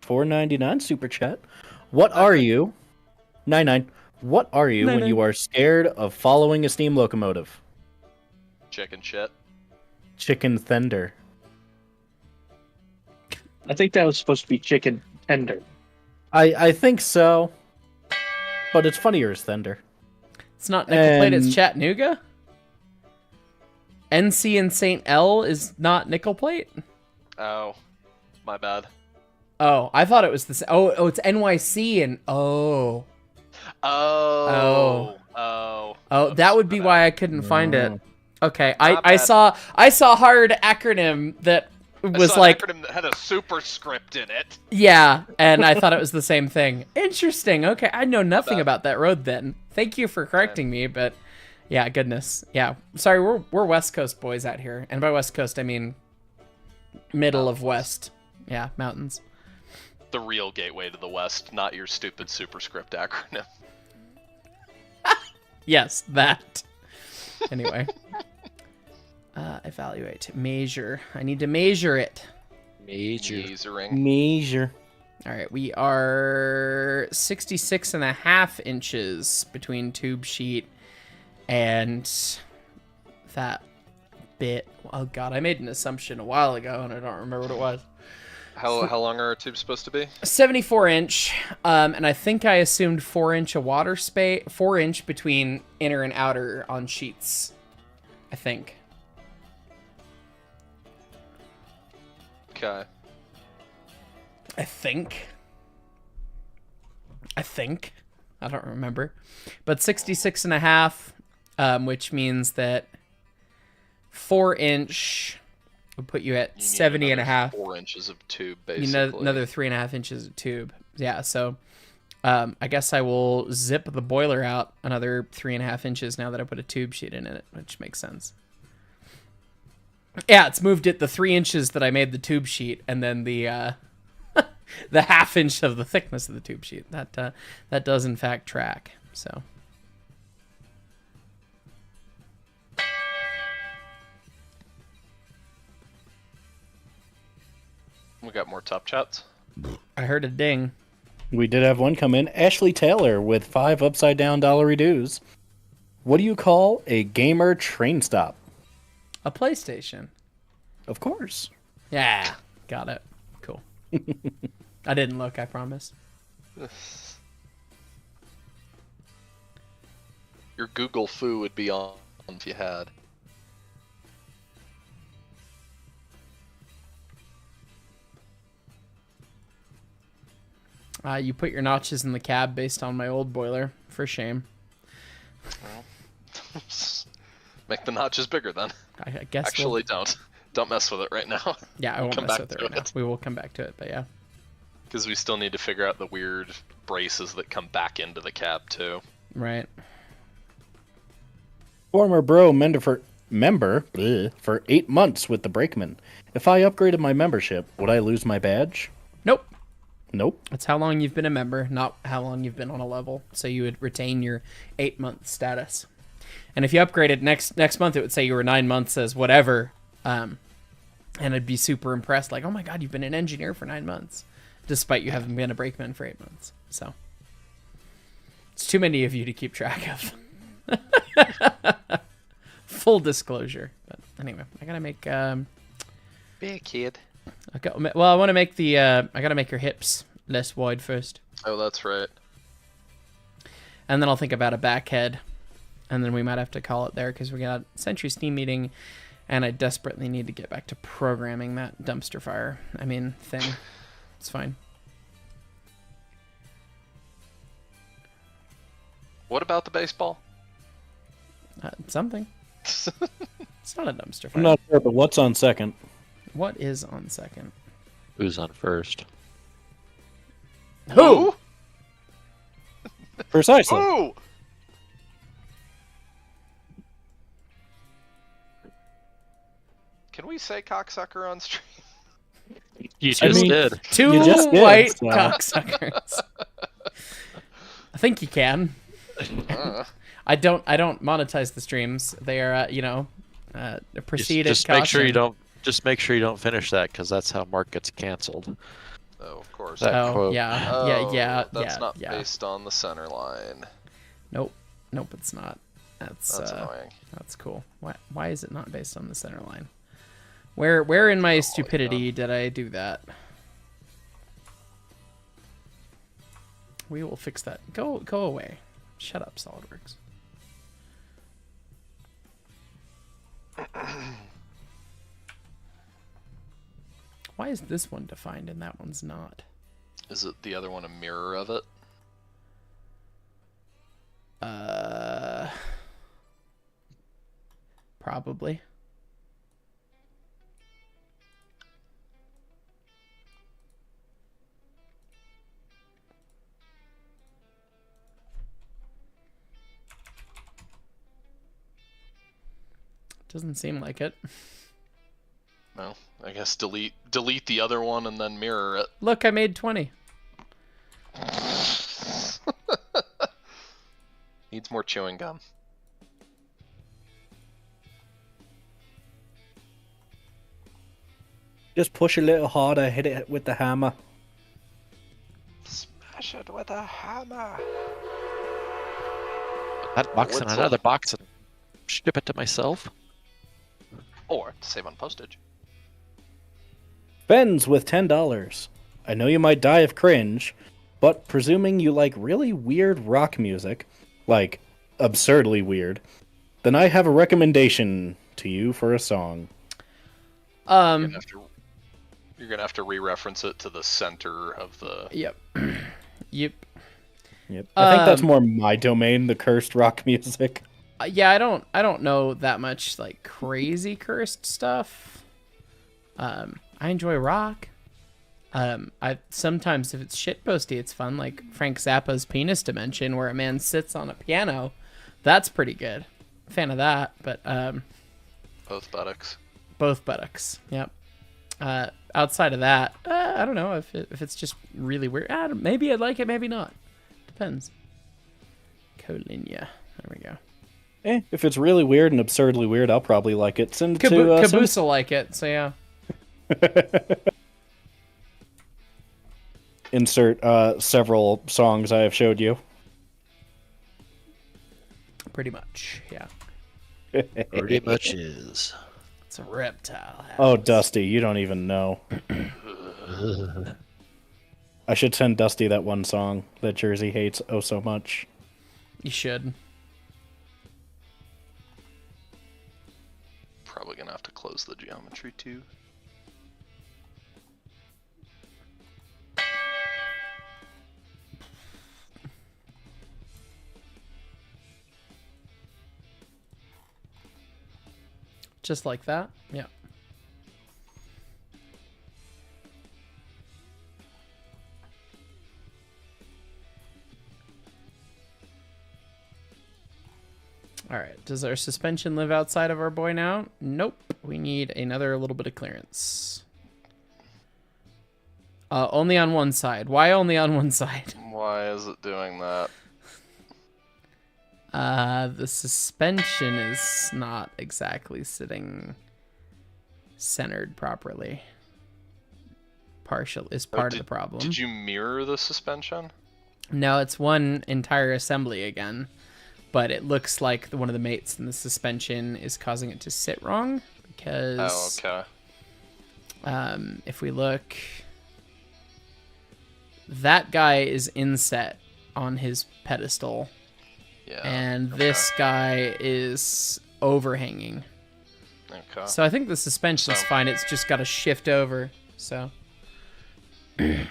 $4.99 super chat. What are you? 99. What are you when you are scared of following a steam locomotive? Chicken shit. Chicken thunder. I think that was supposed to be chicken tender. I think so, but it's funnier as thunder. It's not nickel plate. It's Chattanooga. NC and St. L is not nickel plate. Oh, my bad. Oh, I thought it was the same. Oh, it's NYC and oh. That would be why I couldn't find it. Okay, I saw hard acronym that was like an acronym that had a superscript in it. yeah, and I thought it was the same thing. Interesting. Okay, I know nothing about that road then. Thank you for correcting me, but yeah, goodness. Yeah. Sorry, we're West Coast boys out here. And by West Coast I mean middle of West. Yeah, mountains. The real gateway to the West, not your stupid superscript acronym. Yes, that. Anyway. Evaluate. Measure. I need to measure it. Measure. All right, we are 66.5 inches between tube sheet and that bit. Oh god, I made an assumption a while ago and I don't remember what it was. How long are our tubes supposed to be? 74 inch, and I think I assumed 4 inch of water space, 4 inch between inner and outer on sheets. I think. Okay. I think. I don't remember. But 66.5, which means that 4 inch would put you at 70.5. 4 inches of tube, basically. You know, another 3.5 inches of tube. Yeah, so I guess I will zip the boiler out another 3.5 inches now that I put a tube sheet in it, which makes sense. Yeah, it's moved it the 3 inches that I made the tube sheet, and then the the half inch of the thickness of the tube sheet. That does in fact track. So. We got more top chats. I heard a ding. We did have one come in. Ashley Taylor with 5 upside down dollary dues. What do you call a gamer train stop? A PlayStation. Of course. Yeah, got it. Cool. I didn't look, I promise. Your Google foo would be on if you had. You put your notches in the cab based on my old boiler. For shame. Well, make the notches bigger then. I guess Actually, don't mess with it right now. Yeah, I won't mess with it right now. We will come back to it, but yeah. Because we still need to figure out the weird braces that come back into the cab too. Right. Former bro member for 8 months with the Brakeman. If I upgraded my membership, would I lose my badge? Nope. Nope. That's how long you've been a member, not how long you've been on a level. So you would retain your 8-month status. And if you upgraded next month, it would say you were 9 months as whatever. And I'd be super impressed. Like, oh my god, you've been an engineer for 9 months. Despite you having been a brakeman for 8 months. So. It's too many of you to keep track of. Full disclosure. But anyway, I gotta make... Be a kid. Well, I want to make the... I gotta make your hips less wide first. Oh, that's right. And then I'll think about a back head. And then we might have to call it there because we got a Century Steam meeting. And I desperately need to get back to programming that dumpster fire. Thing. It's fine. What about the baseball? Something. It's not a dumpster fire. I'm not sure, but what's on second? What is on second? Who's on first? Who? Precisely. Who? Can we say cocksucker on stream? You just did. Two You just did, white so. cocksuckers. I think you can. I don't monetize the streams. They are, preceded. Just make sure you don't. Just make sure you don't finish that because that's how Mark gets canceled. Oh, of course. That quote. Yeah. That's not based on the center line. Nope, it's not. That's annoying. That's cool. Why is it not based on the center line? Where in my stupidity did I do that? We will fix that. Go away. Shut up, SolidWorks. Why is this one defined and that one's not? Is it the other one a mirror of it? Probably. Doesn't seem like it. No, I guess delete the other one and then mirror it. Look, I made 20. Needs more chewing gum. Just push a little harder, hit it with the hammer. Smash it with a hammer. That box in What's another up? box and ship it to myself. Or save on postage. Ben's with $10. I know you might die of cringe, but presuming you like really weird rock music, like absurdly weird, then I have a recommendation to you for a song. You're gonna have to re-reference it to the center of the. Yep. Yep. Yep. I think that's more my domain, the cursed rock music. Yeah, I don't know that much like crazy cursed stuff. I enjoy rock. I sometimes if it's shitposty, it's fun. Like Frank Zappa's Penis Dimension, where a man sits on a piano. That's pretty good. Fan of that, but Both buttocks. both buttocks. Yep. Outside of that, I don't know if it's just really weird. Maybe I'd like it, maybe not. Depends. Colinia. There we go. If it's really weird and absurdly weird, I'll probably like it. Send it to Caboose will like it, so yeah. Insert several songs I have showed you. Pretty much, yeah. Pretty much is. It's a reptile house. Oh, Dusty, you don't even know. I should send Dusty that one song that Jersey hates oh so much. You should. Probably gonna have to close the geometry too. Just like that? Yeah. Alright, does our suspension live outside of our boy now? Nope. We need another little bit of clearance. Only on one side. Why only on one side? Why is it doing that? The suspension is not exactly sitting centered properly. Partial is part of the problem. Did you mirror the suspension? No, it's one entire assembly again, but it looks like one of the mates in the suspension is causing it to sit wrong because. Oh, okay. If we look, that guy is inset on his pedestal. Yeah. And this guy is overhanging. Okay. So I think the suspension's fine. It's just got to shift over. So. And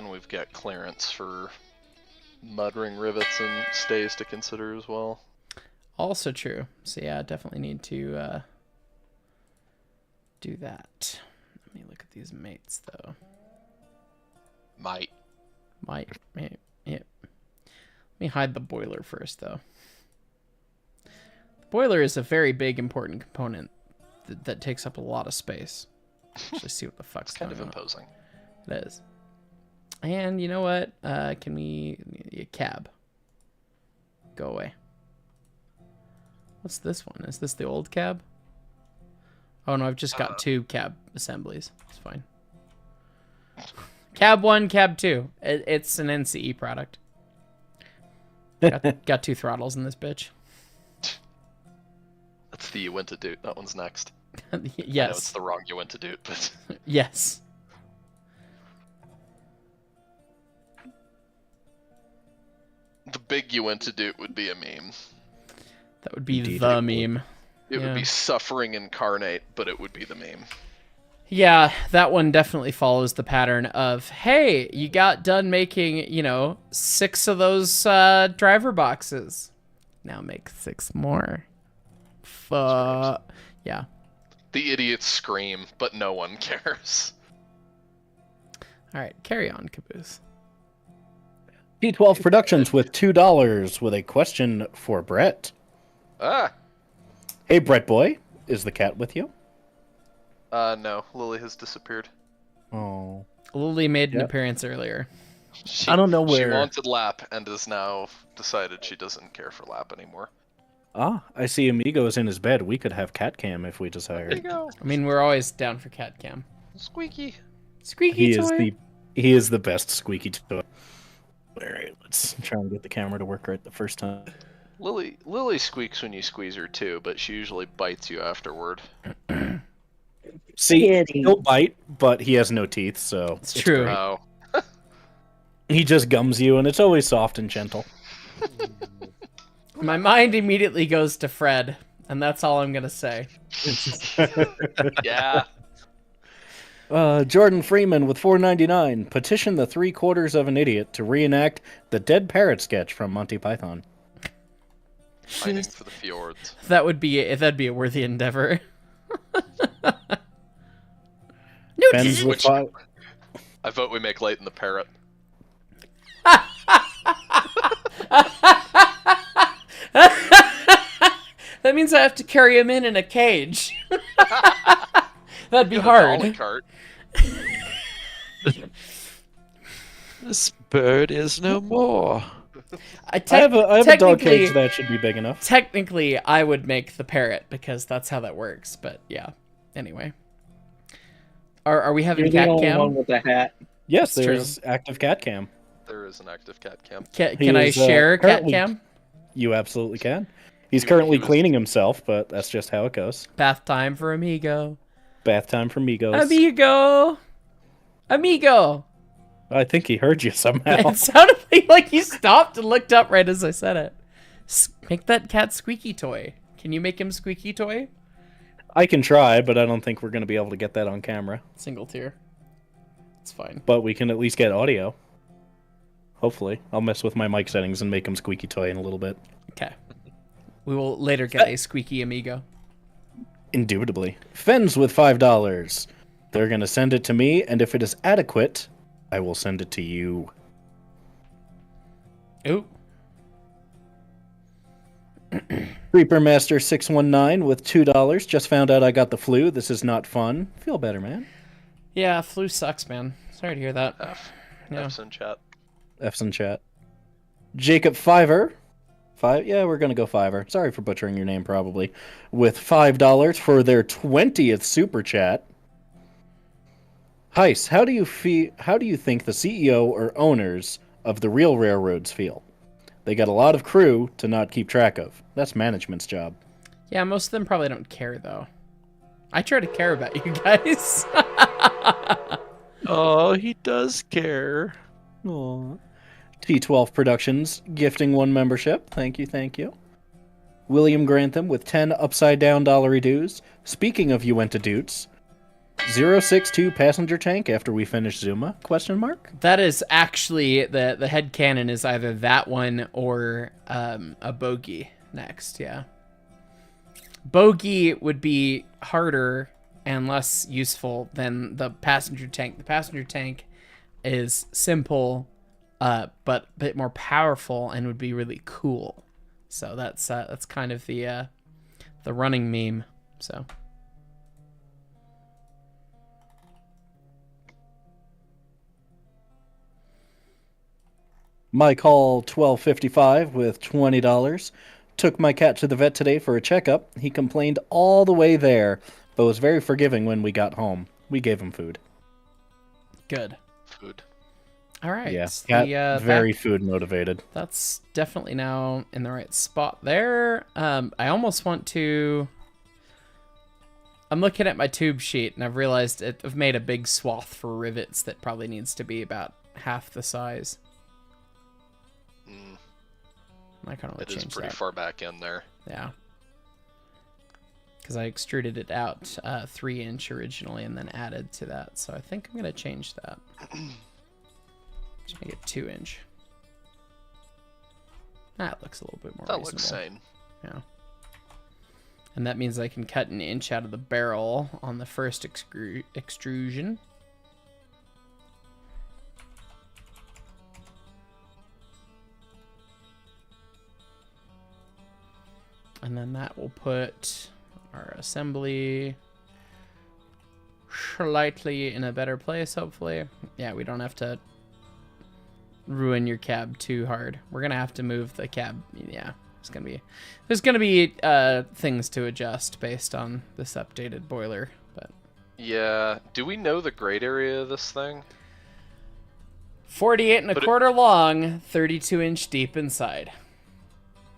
we've got clearance for mud ring rivets and stays to consider as well. Also true. So yeah, definitely need to do that. Let me look at these mates though. Might. Yeah. Let me hide the boiler first, though. The boiler is a very big, important component that takes up a lot of space. Let's see what the fuck's It's kind of going on. imposing. It is. And you know what? Can we... A cab. Go away. What's this one? Is this the old cab? Oh, no, I've just got two cab assemblies. It's fine. Cab 1, cab 2. It's an NCE product. Got two throttles in this bitch. That's the you went to do. That one's next. I know it's Yes. the wrong you went to do, but Yes. the big you went to do would be a meme. That would be Indeed the it would. meme. It Yeah. would be suffering incarnate, but it would be the meme. Yeah, that one definitely follows the pattern of, hey, you got done making, 6 of those driver boxes. Now make 6 more. Yeah. The idiots scream, but no one cares. All right, carry on, Caboose. P12 Productions with $2 with a question for Brett. Ah! Hey, Brett boy, is the cat with you? No, Lily has disappeared. Oh. Lily made an Yep. appearance earlier. I don't know She where- wanted lap and has now decided she doesn't care for lap anymore. Ah, I see Amigo's in his bed. We could have cat cam if we There you desired. go. I mean, we're always down for cat cam. Squeaky. Squeaky toy. He is the best squeaky toy. All right, let's try and get the camera to work right the first time. Lily squeaks when you squeeze her too, but she usually bites you afterward. See, Kitty. he'll bite, but he has no teeth, so It's true. great. Oh. He just gums you, and it's always soft and gentle. My mind immediately goes to Fred, and that's all I'm gonna say. Yeah. Jordan Freeman with $4.99. Petition the 3/4 of an idiot to reenact the dead parrot sketch from Monty Python. Fighting for the fjords. That'd be a worthy endeavor. Ben's with five. I vote we make Leighton the parrot. That means I have to carry him in a cage. That'd be The hard. dolly cart. This bird is no more. I have a dog technically- cage that should be big enough. Technically, I would make the parrot because that's how that works. But yeah. Anyway, are we having You're the cat only cam? one with the hat. Yes, That's there's active cat cam. There is an active cat cam. Can He I is, share cat currently- cam? You absolutely can. He's He- currently he was- cleaning himself, but that's just how it goes. Bath time for Amigo. Bath time for Migos. Amigo. I think he heard you somehow. It sounded like he stopped and looked up right as I said it. Make that cat squeaky toy. Can you make him squeaky toy? I can try, but I don't think we're going to be able to get that on camera. Single tier. It's fine. But we can at least get audio. Hopefully. I'll mess with my mic settings and make him squeaky toy in a little bit. Okay. We will later get a squeaky Amigo. Indubitably. Fens with $5. They're going to send it to me, and if it is adequate, I will send it to you. Ooh. Creeper Master 619 with $2. Just found out I got the flu. This is not fun. Feel better, man. Yeah, flu sucks, man. Sorry to hear that. Yeah. F's in chat. F's in chat. Jacob Fiver. Yeah, we're gonna go Fiver. Sorry for butchering your name, probably. With $5 for their 20th super chat. Heis, how do you think the CEO or owners of the real railroads feel? They got a lot of crew to not keep track of. That's management's job. Yeah, most of them probably don't care, though. I try to care about you guys. Oh, he does care. Aww. T12 Productions gifting 1 membership. Thank you. William Grantham with 10 upside down dollary dues. Speaking of you went to Dutes, 062 passenger tank after we finish Zuma? Question mark? That is actually the head cannon is either that one or a bogey next. Yeah, bogey would be harder and less useful than the passenger tank. The passenger tank is simple, but a bit more powerful and would be really cool. So that's kind of the running meme. So. Mike Hall 1255 with $20. Took my cat to the vet today for a checkup. He complained all the way there, but was very forgiving when we got home. We gave him food. Good. Food. All right. Yeah, cat very food motivated. That's definitely now in the right spot there. I almost want to... I'm looking at my tube sheet, and I've realized I've made a big swath for rivets that probably needs to be about half the size. I kind of want It to is change pretty that. far back in there. Yeah. because I extruded it out 3" originally and then added to that. So I think I'm gonna change that. Just make it 2". That looks a little bit more That reasonable. looks sane. Yeah. And that means I can cut 1" out of the barrel on the first extrusion. And then that will put our assembly slightly in a better place, hopefully. Yeah, we don't have to ruin your cab too hard. We're going to have to move the cab. Yeah, there's going to be things to adjust based on this updated boiler. But Yeah. Do we know the grade area of this thing? 48 and a quarter long, 32" deep inside.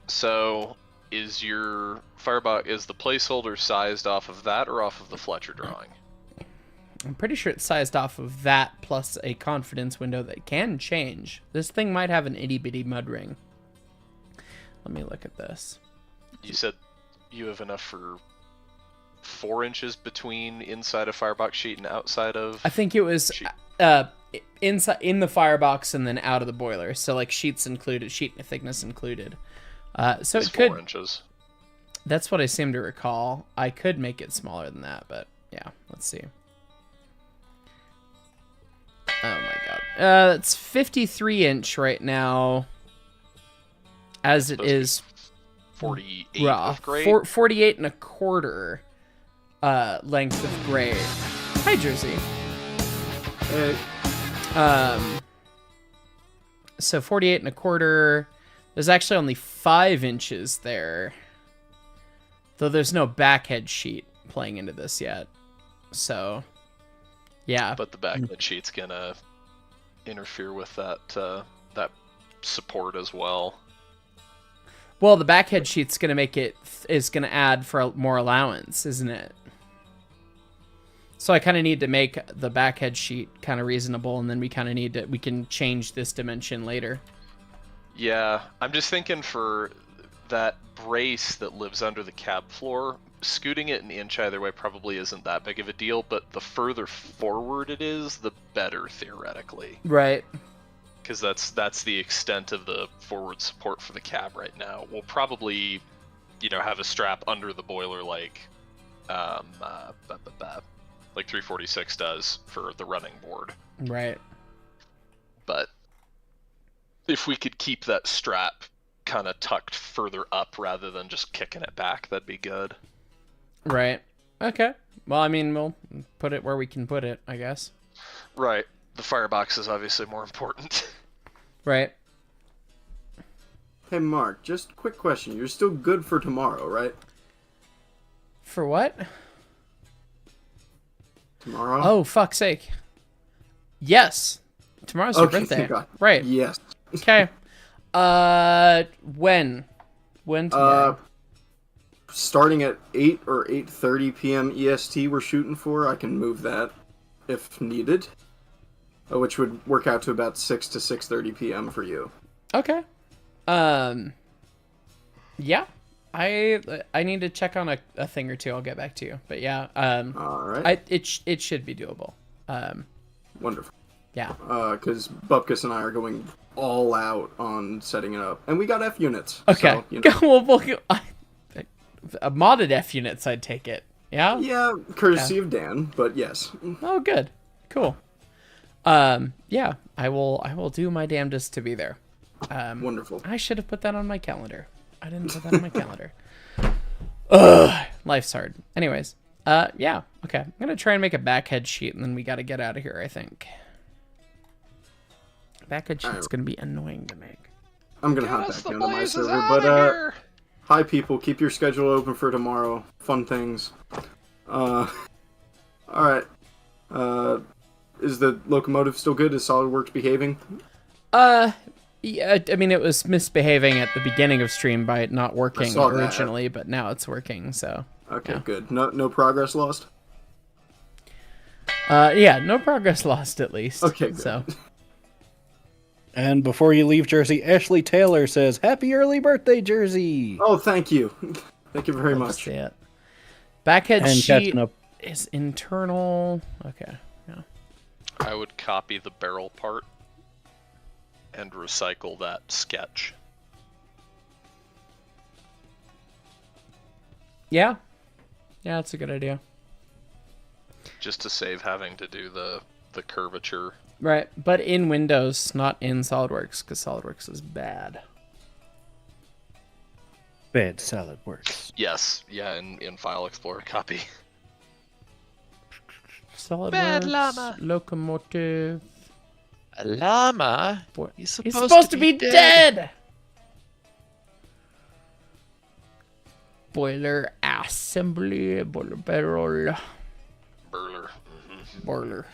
So, is your firebox, is the placeholder sized off of that or off of the Fletcher drawing? I'm pretty sure it's sized off of that plus a confidence window that can change. This thing might have an itty bitty mud ring. Let me look at this. You said you have enough for 4 inches between inside a firebox sheet and outside of. I think it was sheet? inside in the firebox and then out of the boiler. So like sheets included, sheet thickness included. So It's it could. 4 inches. That's what I seem to recall. I could make it smaller than that, but yeah, let's see. Oh my god. It's 53" right now. As it is 48 raw. of grade. 48 and a quarter length of grade. Hi, Jersey. Hey. So 48 and a quarter. There's actually only 5 inches there. Though there's no backhead sheet playing into this yet. So, yeah. But the backhead sheet's gonna interfere with that that support as well. Well, the backhead sheet's gonna is gonna add for more allowance, isn't it? So I kind of need to make the backhead sheet kind of reasonable, and then we can change this dimension later. Yeah, I'm just thinking for that brace that lives under the cab floor, scooting it 1" either way probably isn't that big of a deal, but the further forward it is, the better theoretically. Right. Because that's the extent of the forward support for the cab right now. We'll probably, have a strap under the boiler like 346 does for the running board. Right. But if we could keep that strap kind of tucked further up rather than just kicking it back, that'd be good. Right. Okay. Well, I mean, we'll put it where we can put it, I guess. Right. The firebox is obviously more important. Right. Hey, Mark, just a quick question. You're still good for tomorrow, right? For what? Tomorrow? Oh, fuck's sake. Yes. Tomorrow's your Okay, birthday. thank God. Right. Yes. Okay. When? When tomorrow? Starting at 8 or 8:30 p.m. EST we're shooting for. I can move that if needed. Which would work out to about 6 to 6:30 p.m. for you. Okay. Yeah. I need to check on a thing or two. I'll get back to you. But yeah, All right. it should be doable. Wonderful. Yeah. Because Bupkis and I are going all out on setting it up. And we got F units. Okay. So, Modded F units, I'd take it. Yeah? Yeah, courtesy of Dan, but yes. Oh, good. Cool. Yeah, I will do my damnedest to be there. Wonderful. I should have put that on my calendar. I didn't put that on my calendar. Ugh, life's hard. Anyways, yeah, okay. I'm gonna try and make a backhead sheet, and then we gotta get out of here, I think. Backhead sheet's gonna be annoying to make. I'm gonna hop back into my server, but hi people, keep your schedule open for tomorrow. Fun things. Alright. Is the locomotive still good? Is SolidWorks behaving? Yeah, I mean, it was misbehaving at the beginning of stream by it not working originally, but now it's working, so. Okay, yeah. good. No progress lost? Yeah, no progress lost at least. Okay, good. So. And before you leave, Jersey, Ashley Taylor says, "Happy early birthday, Jersey!" Oh, thank you. Thank you very Love to much. see it. Backhead And sheet catching up. is internal. Okay. Yeah. I would copy the barrel part and recycle that sketch. Yeah. Yeah, that's a good idea. Just to save having to do the curvature. Right, but in Windows, not in SolidWorks, because SolidWorks is bad. Bad SolidWorks. Yes, yeah, in File Explorer copy. SolidWorks, Bad llama. Locomotive. A llama? Boy, He's supposed to be dead. Boiler assembly, boiler barrel, Burler. boiler.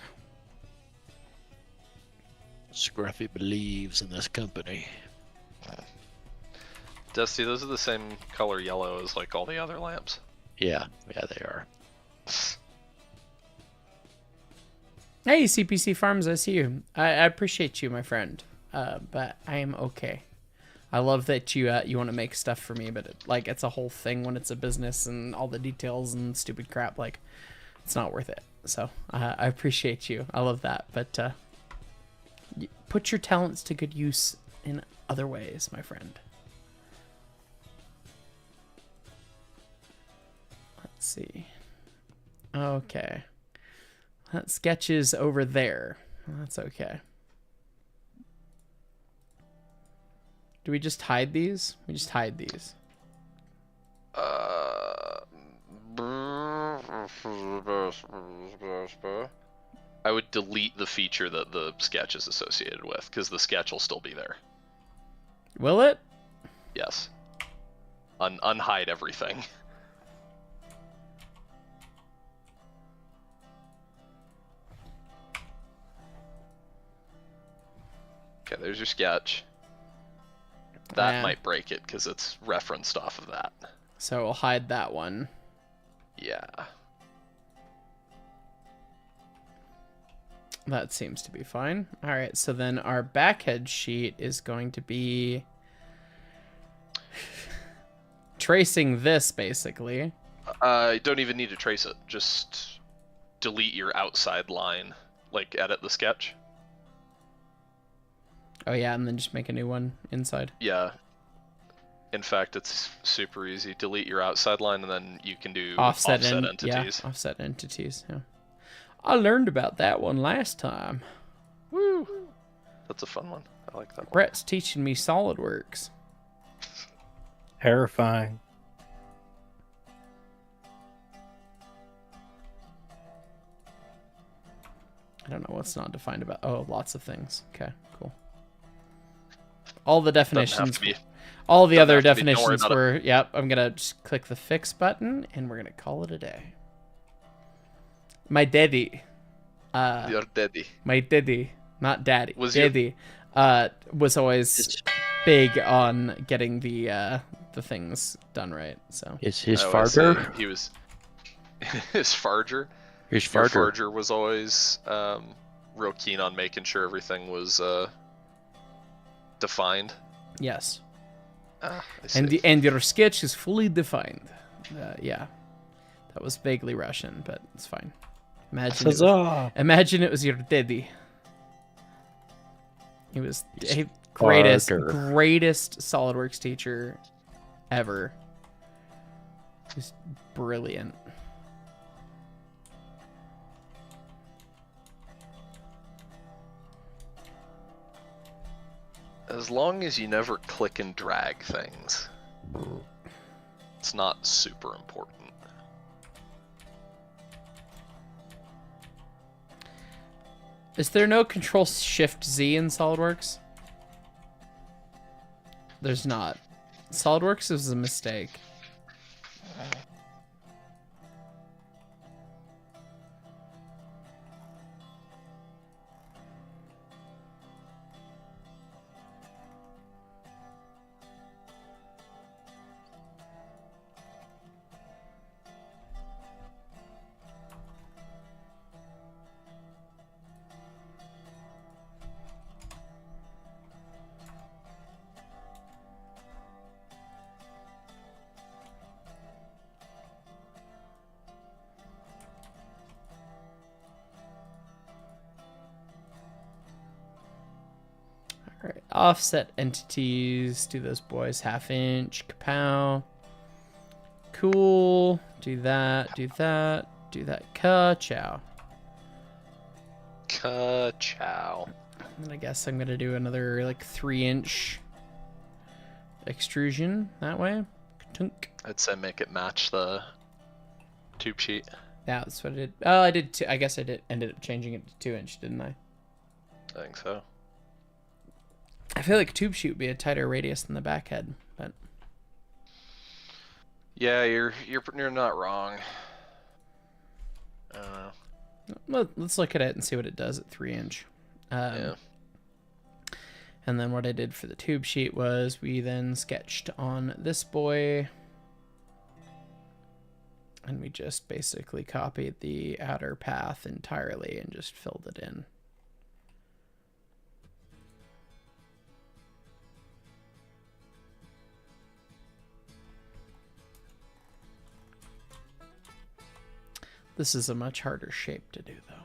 Scruffy believes in this company. Dusty, those are the same color yellow as like all the other lamps. Yeah, they are. Hey, CPC Farms, I see you. I appreciate you, my friend. But I am okay. I love that you want to make stuff for me, but it's a whole thing when it's a business and all the details and stupid crap. Like, it's not worth it. So I appreciate you. I love that. But put your talents to good use in other ways, my friend. Let's see. Okay. That sketch is over there. That's okay. Do we just hide these? We just hide these. I would delete the feature that the sketch is associated with, because the sketch will still be there. Will it? Yes. Unhide everything. Okay, there's your sketch. That Yeah. might break it, because it's referenced off of that. So we'll hide that one. Yeah. That seems to be fine. All right, so then our backhead sheet is going to be tracing this, basically. You don't even need to trace it. Just delete your outside line. Like, edit the sketch. Oh, yeah, and then just make a new one inside. Yeah. In fact, it's super easy. Delete your outside line, and then you can do Offset entities. Yeah, offset entities, yeah. I learned about that one last time. Woo! That's a fun one. I like that one. Brett's teaching me SolidWorks. Terrifying. I don't know what's not defined about... Oh, lots of things. Okay, cool. All the definitions... All the other definitions were... Yep, I'm going to just click the fix button, and we're going to call it a day. My daddy... Your daddy. My daddy, not daddy. Was daddy was always big on getting the things done right. So Is his I farger? say he was his farger. His Your farger. farger was always real keen on making sure everything was defined. yes, I see. and your sketch is fully defined. Yeah, that was vaguely Russian, but it's fine. Huzzah! Imagine it was your daddy. He was a greatest SolidWorks teacher ever. He was brilliant. As long as you never click and drag things, it's not super important. Is there no Control-Shift-Z in SolidWorks? There's not. SolidWorks is a mistake. Offset entities. Do those boys 1/2 inch. Kapow. Cool. Do that. Do that. Do that. Ka-chow. Ka-chow. And I guess I'm gonna do another like 3-inch extrusion that way. Ka-tunk. I'd say make it match the tube sheet. Yeah, that's what I did. Oh, I did. I guess I did. Ended up changing it to 2-inch, didn't I? I think so. I feel like a tube sheet would be a tighter radius than the back head, but Yeah, you're not wrong. let's look at it and see what it does at 3-inch. Yeah. And then what I did for the tube sheet was we then sketched on this boy, and we just basically copied the outer path entirely and just filled it in. This is a much harder shape to do, though.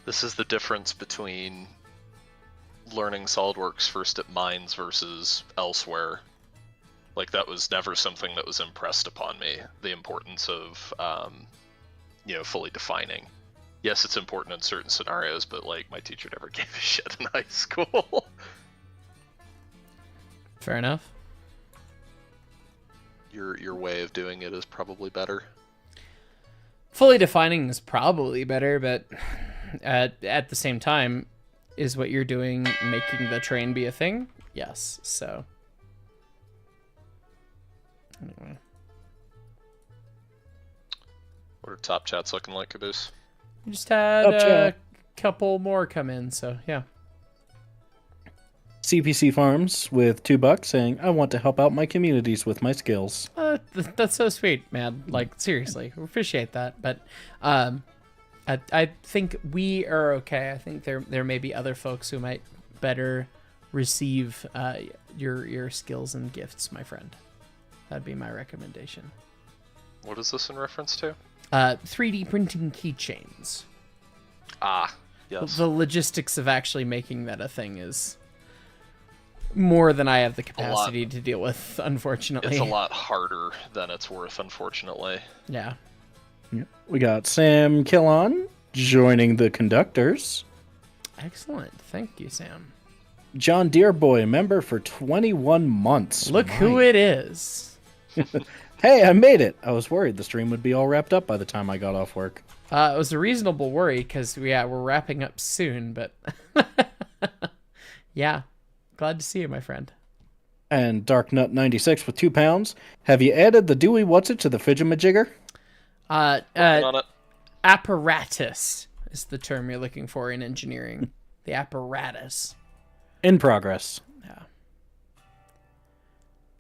This is the difference between learning SolidWorks first at Mines versus elsewhere. Like, that was never something that was impressed upon me, the importance of, fully defining. Yes, it's important in certain scenarios, but, like, my teacher never gave a shit in high school. Fair enough. Your way of doing it is probably better. Fully defining is probably better, but at the same time, is what you're doing making the train be a thing? Yes, so. Anyway. What are top chats looking like, Caboose? We just had a couple more come in, so yeah. CPC Farms with $2 saying, I want to help out my communities with my skills. That's so sweet, man. Like, seriously, we appreciate that. But I think we are okay. I think there may be other folks who might better receive your skills and gifts, my friend. That'd be my recommendation. What is this in reference to? 3D printing keychains. Ah, yes. The logistics of actually making that a thing is more than I have the capacity to deal with, unfortunately. It's a lot harder than it's worth, unfortunately. Yeah. Yep. We got Sam Killon joining the conductors. Excellent. Thank you, Sam. John Deerboy, member for 21 months. Look who it is. Hey, I made it. I was worried the stream would be all wrapped up by the time I got off work. It was a reasonable worry because, we're wrapping up soon, but yeah. Glad to see you, my friend. And Darknut96 with £2. Have you added the Dewey What's It to the Fidget-majigger? On it. Apparatus is the term you're looking for in engineering. The apparatus. In progress. Yeah.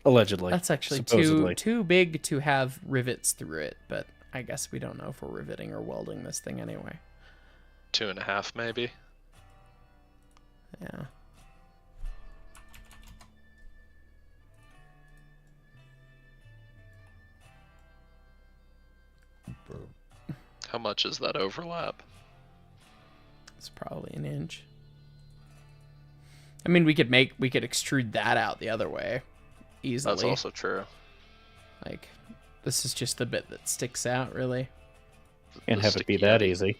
Allegedly. That's actually too big to have rivets through it, but I guess we don't know if we're riveting or welding this thing anyway. 2.5 maybe. Yeah. How much is that overlap? It's probably 1 inch. I mean, we could extrude that out the other way easily. That's also true. Like, this is just the bit that sticks out, really. Can't have it be that easy.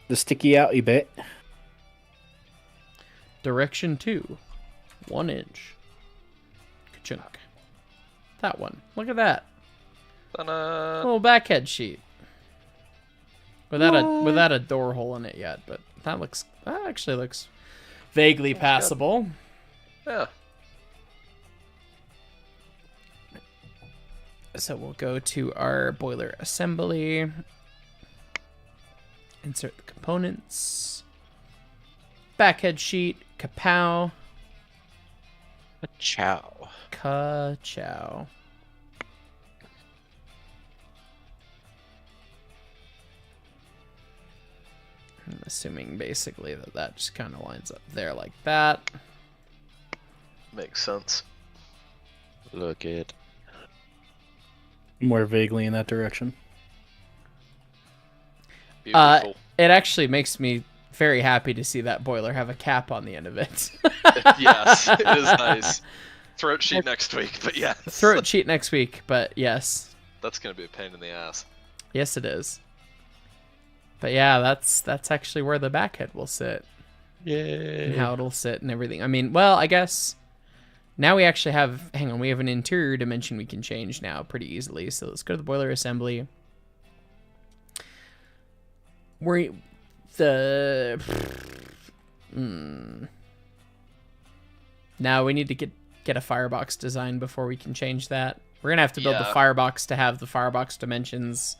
The sticky outy bit. Direction 2. 1 inch. Ka-chunk. That one. Look at that. Ta-da! Little backhead sheet. Without a door hole in it yet, but that actually looks vaguely passable. Yeah. So we'll go to our boiler assembly. Insert the components. Backhead sheet. Kapow. Ciao. Ka-chow. I'm assuming basically that just kind of lines up there like that. Makes sense. Look it. More vaguely in that direction. Beautiful. It actually makes me very happy to see that boiler have a cap on the end of it. Yes, it is nice. Throat sheet next week, but yes. Throat sheet next week, but yes. That's gonna be a pain in the ass. Yes, it is. But yeah, that's actually where the back head will sit. Yay. And how it'll sit and everything. I mean, well, I guess now we actually have, hang on, we have an interior dimension we can change now pretty easily. So let's go to the boiler assembly. Now we need to get a firebox design before we can change that. We're gonna have to build the firebox to have the firebox dimensions.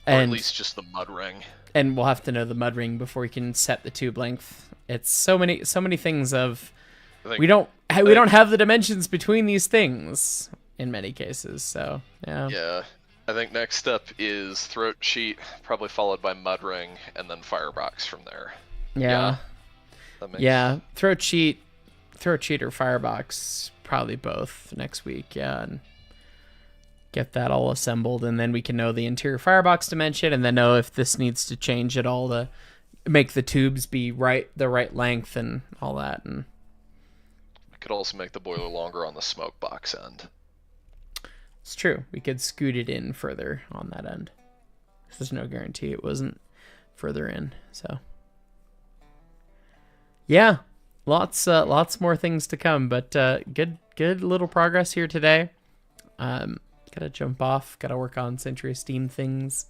Or at least just the mud ring. And we'll have to know the mud ring before we can set the tube length. It's so many things of we don't have the dimensions between these things in many cases. So yeah. Yeah. I think next step is throat sheet, probably followed by mud ring, and then firebox from there. Yeah. That makes... Yeah. Throat sheet or firebox, probably both next week. Yeah. And get that all assembled, and then we can know the interior firebox dimension, and then know if this needs to change at all to make the tubes be the right length and all that. And I could also make the boiler longer on the smoke box end. it's true. We could scoot it in further on that end. There's no guarantee it wasn't further in. So yeah, lots more things to come, but good little progress here today. Gotta jump off. Gotta work on Century Steam things.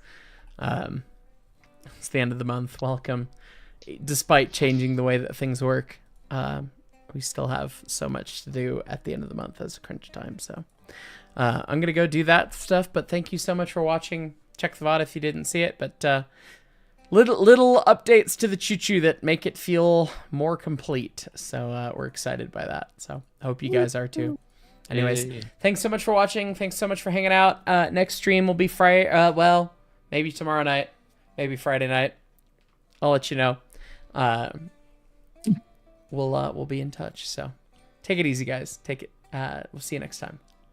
It's the end of the month. Welcome. Despite changing the way that things work, we still have so much to do at the end of the month as a crunch time. So I'm gonna go do that stuff. But thank you so much for watching. Check the VOD if you didn't see it. But little updates to the choo-choo that make it feel more complete. So we're excited by that. So I hope you guys are too. Anyways, thanks so much for watching. Thanks so much for hanging out. Next stream will be Friday. Well, maybe tomorrow night, maybe Friday night. I'll let you know. We'll be in touch. So take it easy, guys. Take it. We'll see you next time.